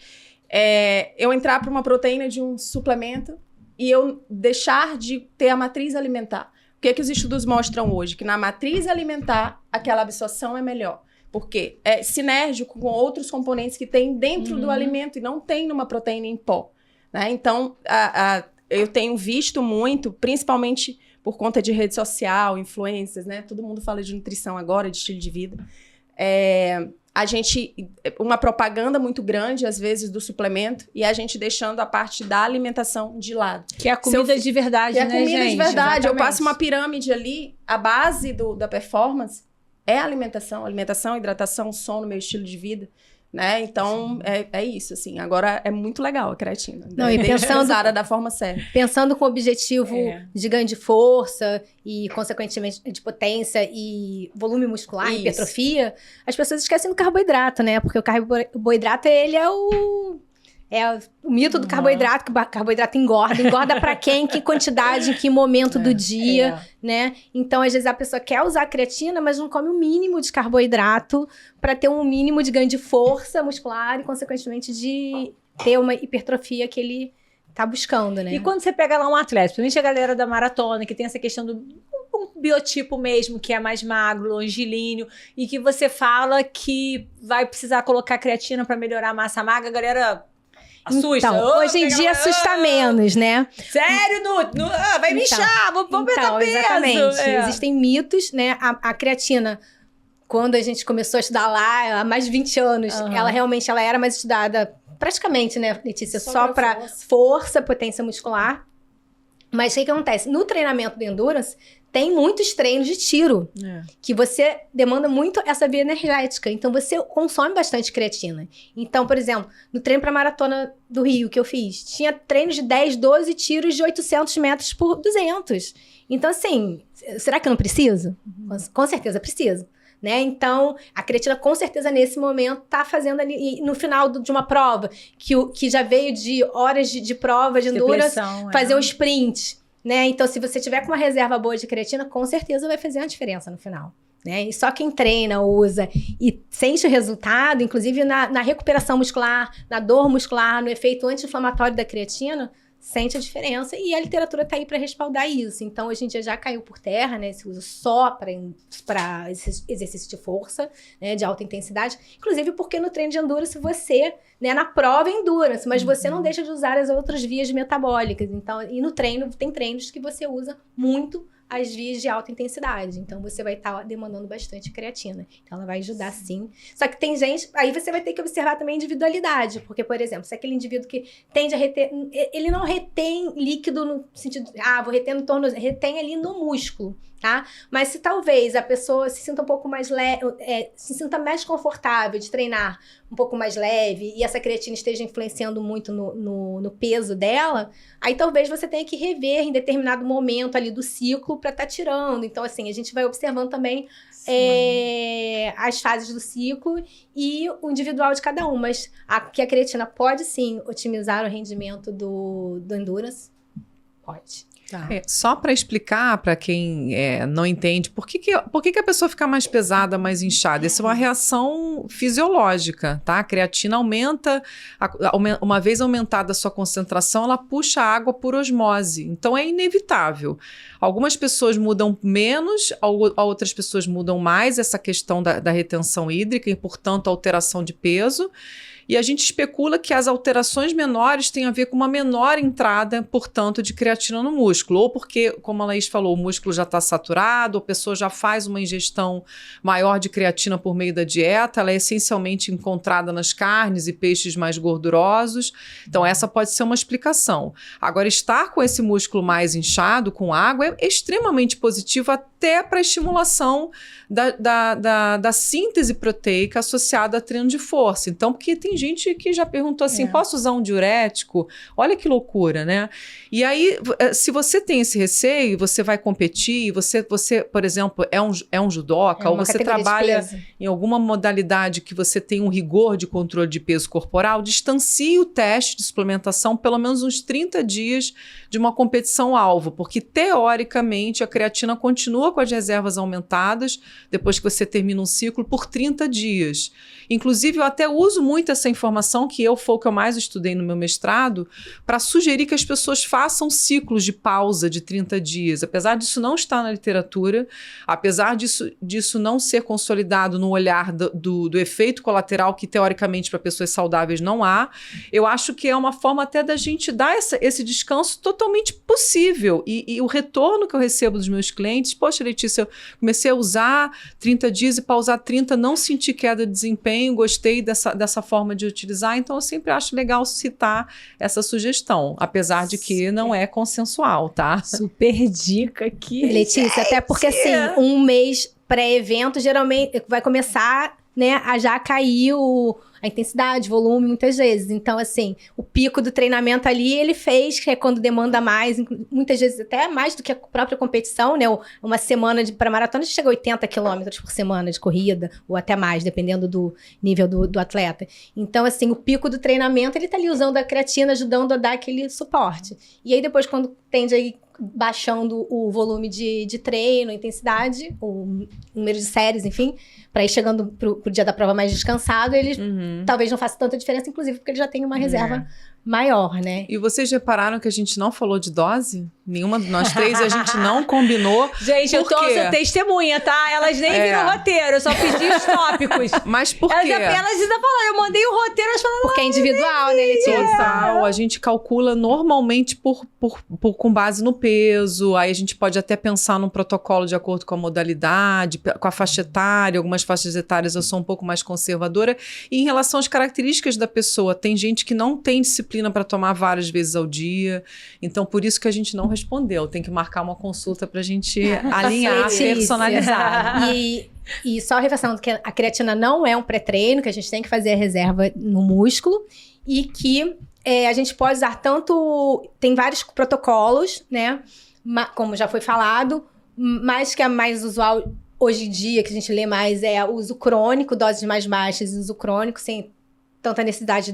Eu entrar para uma proteína de um suplemento e eu deixar de ter a matriz alimentar. O que os estudos mostram hoje? Que na matriz alimentar, aquela absorção é melhor. Porque é sinérgico com outros componentes que tem dentro do alimento e não tem numa proteína em pó. Né? Então, eu tenho visto muito, principalmente por conta de rede social, influências, né? Todo mundo fala de nutrição agora, de estilo de vida. Uma propaganda muito grande, às vezes, do suplemento, e a gente deixando a parte da alimentação de lado. Que é a comida de verdade, né, gente? Que é a comida de verdade. Exatamente. Eu passo uma pirâmide ali, a base da performance é a alimentação, hidratação, sono, meu estilo de vida, né? Então, é isso, assim. Agora, é muito legal a creatina. Não, e pensando usada da forma certa. Pensando com o objetivo de ganho de força e, consequentemente, de potência e volume muscular, hipertrofia, as pessoas esquecem do carboidrato, né? Porque o carboidrato, ele é o mito do carboidrato, que o carboidrato engorda pra quem, que quantidade, em que momento do dia, né? Então, às vezes, a pessoa quer usar creatina, mas não come o mínimo de carboidrato para ter um mínimo de ganho de força muscular e, consequentemente, de ter uma hipertrofia que ele tá buscando, né? E quando você pega lá um atleta, principalmente a galera da maratona, que tem essa questão do biotipo mesmo, que é mais magro, longilíneo, e que você fala que vai precisar colocar creatina para melhorar a massa magra, a galera assusta. Então, hoje em dia assusta menos, né? Sério, vai me inchar, vou perder peso. Exatamente. Existem mitos, né? A creatina, quando a gente começou a estudar lá, há mais de 20 anos, ela era mais estudada praticamente, né, Letícia? Só Só pra para força, potência muscular. Mas o que acontece? No treinamento de endurance, tem muitos treinos de tiro, que você demanda muito essa via energética. Então, você consome bastante creatina. Então, por exemplo, no treino para maratona do Rio que eu fiz, tinha treinos de 10, 12 tiros de 800 metros por 200. Então, assim, será que eu não preciso? Com certeza preciso. Né? Então, a creatina, com certeza, nesse momento, tá fazendo ali, e no final de uma prova, que já veio de horas de prova, de endurance, fazer um sprint, né? Então, se você tiver com uma reserva boa de creatina, com certeza vai fazer uma diferença no final. Né? E só quem treina, usa e sente o resultado, inclusive na recuperação muscular, na dor muscular, no efeito anti-inflamatório da creatina, sente a diferença, e a literatura está aí para respaldar isso. Então, hoje em dia já caiu por terra, né, esse uso só para exercício de força, né, de alta intensidade, inclusive porque no treino de endurance você, né, na prova é endurance, mas você não deixa de usar as outras vias metabólicas. Então, e no treino, tem treinos que você usa muito as vias de alta intensidade. Então, você vai estar demandando bastante creatina. Então, ela vai ajudar, sim. Só que tem gente... Aí você vai ter que observar também a individualidade. Porque, por exemplo, se aquele indivíduo que tende a reter... Ele não retém líquido no sentido... vou reter no tornozelo. Retém ali no músculo, tá? Mas se talvez a pessoa se sinta um pouco mais leve... se sinta mais confortável de treinar um pouco mais leve e essa creatina esteja influenciando muito no peso dela, aí talvez você tenha que rever em determinado momento ali do ciclo para estar tirando. Então, assim, a gente vai observando também as fases do ciclo e o individual de cada um. Mas que a creatina pode, sim, otimizar o rendimento do endurance, pode. Tá. Só para explicar para quem não entende, por que a pessoa fica mais pesada, mais inchada? Isso é uma reação fisiológica, tá? A creatina aumenta, uma vez aumentada a sua concentração, ela puxa a água por osmose. Então, é inevitável. Algumas pessoas mudam menos, outras pessoas mudam mais essa questão da retenção hídrica e, portanto, alteração de peso. E a gente especula que as alterações menores têm a ver com uma menor entrada, portanto, de creatina no músculo. Ou porque, como a Laís falou, o músculo já está saturado, a pessoa já faz uma ingestão maior de creatina por meio da dieta, ela é essencialmente encontrada nas carnes e peixes mais gordurosos. Então, essa pode ser uma explicação. Agora, estar com esse músculo mais inchado, com água, é extremamente positivo até para a estimulação da síntese proteica associada a treino de força. Então, porque tem gente que já perguntou assim, posso usar um diurético? Olha que loucura, né? E aí, se você tem esse receio, você vai competir, você por exemplo, é um judoca, ou você trabalha em alguma modalidade que você tem um rigor de controle de peso corporal, distancie o teste de suplementação pelo menos uns 30 dias de uma competição-alvo, porque teoricamente a creatina continua com as reservas aumentadas depois que você termina um ciclo por 30 dias. Inclusive, eu até uso muito essa informação, foi o que eu mais estudei no meu mestrado, para sugerir que as pessoas façam ciclos de pausa de 30 dias. Apesar disso não estar na literatura, apesar disso não ser consolidado no olhar do efeito colateral que, teoricamente, para pessoas saudáveis não há, eu acho que é uma forma até da gente dar esse descanso totalmente possível. E o retorno que eu recebo dos meus clientes, poxa, Letícia, eu comecei a usar 30 dias e pausar 30, não senti queda de desempenho, gostei dessa forma de utilizar, então eu sempre acho legal citar essa sugestão, apesar de que não é consensual, tá? Super dica aqui. Letícia, até porque assim, um mês pré-evento geralmente vai começar, né, a já cair a intensidade, volume, muitas vezes. Então, assim, o pico do treinamento ali, ele fez, que é quando demanda mais, muitas vezes até mais do que a própria competição, né? Uma semana para maratona chega a 80 quilômetros por semana de corrida, ou até mais, dependendo do nível do atleta. Então, assim, o pico do treinamento, ele tá ali usando a creatina, ajudando a dar aquele suporte. E aí, depois, quando tende aí baixando o volume de treino, a intensidade, o número de séries, enfim, para ir chegando pro dia da prova mais descansado, ele talvez não faça tanta diferença, inclusive porque ele já tem uma reserva maior, né? E vocês repararam que a gente não falou de dose? Nenhuma de nós três, a gente não combinou. Gente, eu Por tô quê? sou testemunha, tá? Elas nem viram o roteiro, eu só pedi os tópicos. Mas por Elas quê? apenas ainda falaram, eu mandei o roteiro, elas falaram, Porque é individual, né, Letícia? Total, a gente calcula normalmente com base no peso, aí a gente pode até pensar num protocolo de acordo com a modalidade, com a faixa etária, algumas faixas etárias eu sou um pouco mais conservadora, e em relação às características da pessoa, tem gente que não tem disciplina para tomar várias vezes ao dia, então por isso que a gente não respondeu, tem que marcar uma consulta pra gente alinhar, Letícia. personalizar. E só reforçando que a creatina não é um pré-treino, que a gente tem que fazer a reserva no músculo e que a gente pode usar tanto... Tem vários protocolos, né? Como já foi falado, mas que é mais usual hoje em dia, que a gente lê mais, é o uso crônico, doses mais baixas, uso crônico, sem tanta necessidade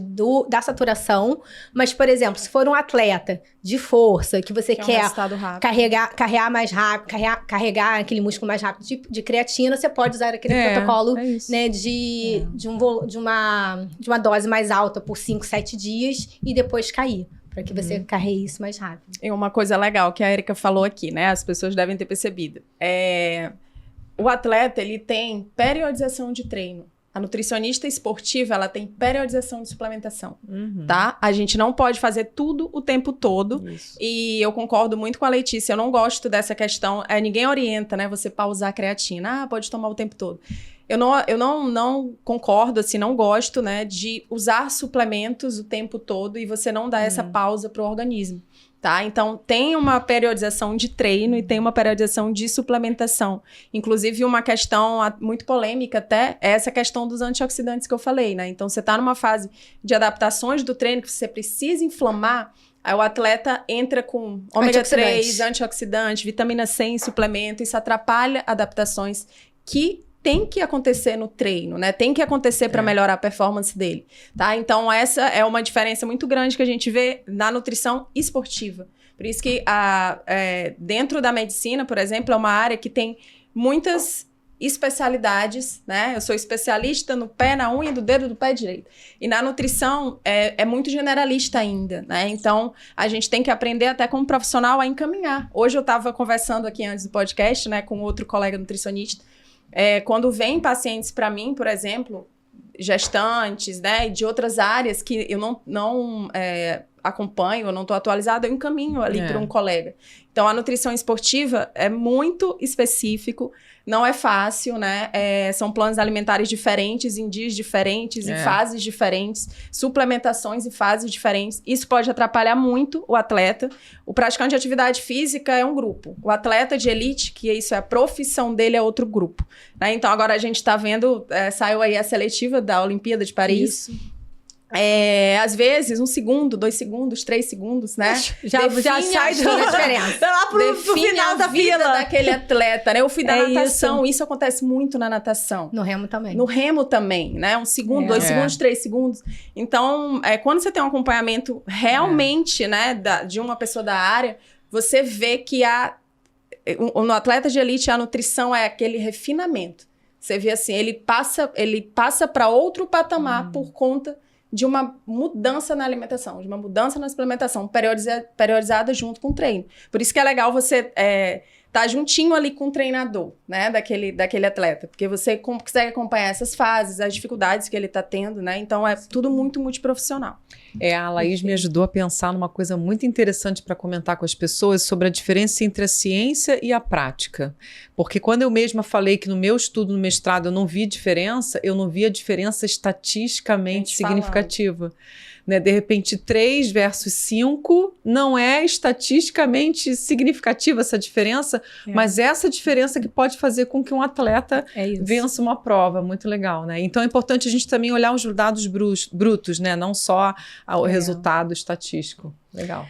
da saturação. Mas, por exemplo, se for um atleta de força, que você Que é um quer resultado rápido. carregar mais rápido, carregar aquele músculo mais rápido de creatina, você pode usar aquele protocolo, é isso. né, de uma dose mais alta por 5, 7 dias e depois cair, para que você carregue isso mais rápido. E uma coisa legal que a Erika falou aqui, né? As pessoas devem ter percebido. O atleta, ele tem periodização de treino. A nutricionista esportiva, ela tem periodização de suplementação, tá? A gente não pode fazer tudo o tempo todo. Isso. E eu concordo muito com a Letícia. Eu não gosto dessa questão. Ninguém orienta, né? Você pausar a creatina. Pode tomar o tempo todo. Eu não concordo, assim, não gosto, né? De usar suplementos o tempo todo e você não dar essa pausa pro organismo. Tá? Então, tem uma periodização de treino e tem uma periodização de suplementação. Inclusive, uma questão muito polêmica até é essa questão dos antioxidantes que eu falei, né? Então, você está numa fase de adaptações do treino que você precisa inflamar, aí o atleta entra com ômega 3, antioxidante, vitamina C em suplemento, isso atrapalha adaptações que tem que acontecer no treino, né? Tem que acontecer para melhorar a performance dele, tá? Então, essa é uma diferença muito grande que a gente vê na nutrição esportiva. Por isso que dentro da medicina, por exemplo, é uma área que tem muitas especialidades, né? Eu sou especialista no pé, na unha, do dedo do pé direito. E na nutrição é muito generalista ainda, né? Então, a gente tem que aprender até como profissional a encaminhar. Hoje eu estava conversando aqui antes do podcast, né, com outro colega nutricionista. Quando vem pacientes para mim, por exemplo, gestantes, né, de outras áreas que eu não acompanho, eu não estou atualizada, eu encaminho ali para um colega. Então, a nutrição esportiva é muito específico, não é fácil, né? São planos alimentares diferentes, em dias diferentes, em fases diferentes, suplementações em fases diferentes. Isso pode atrapalhar muito o atleta. O praticante de atividade física é um grupo. O atleta de elite, que isso é a profissão dele, é outro grupo. Né? Então, agora a gente está vendo, saiu aí a seletiva da Olimpíada de Paris. Isso. Às vezes, 1 segundo, 2 segundos, 3 segundos, né? Já sai a diferença. Vai lá pro final da vida fila daquele atleta, né? O fim da natação, isso acontece muito na natação. No remo também. No remo também, né? 1 segundo, 2 segundos, 3 segundos. Então, quando você tem um acompanhamento realmente, né, de uma pessoa da área, você vê que no atleta de elite, a nutrição é aquele refinamento. Você vê assim, ele passa para outro patamar por conta de uma mudança na alimentação, de uma mudança na suplementação, periodizada junto com o treino. Por isso que é legal você tá juntinho ali com o treinador, né, daquele atleta, porque você consegue acompanhar essas fases, as dificuldades que ele tá tendo, né, então é tudo muito multiprofissional. A Laís me ajudou a pensar numa coisa muito interessante para comentar com as pessoas sobre a diferença entre a ciência e a prática. Porque quando eu mesma falei que no meu estudo no mestrado eu não vi diferença, eu não vi a diferença estatisticamente significativa. Né? De repente, 3 versus 5 não é estatisticamente significativa essa diferença, mas essa diferença que pode fazer com que um atleta vença uma prova. Muito legal, né? Então é importante a gente também olhar os dados brutos, né? Não só o resultado estatístico. Legal.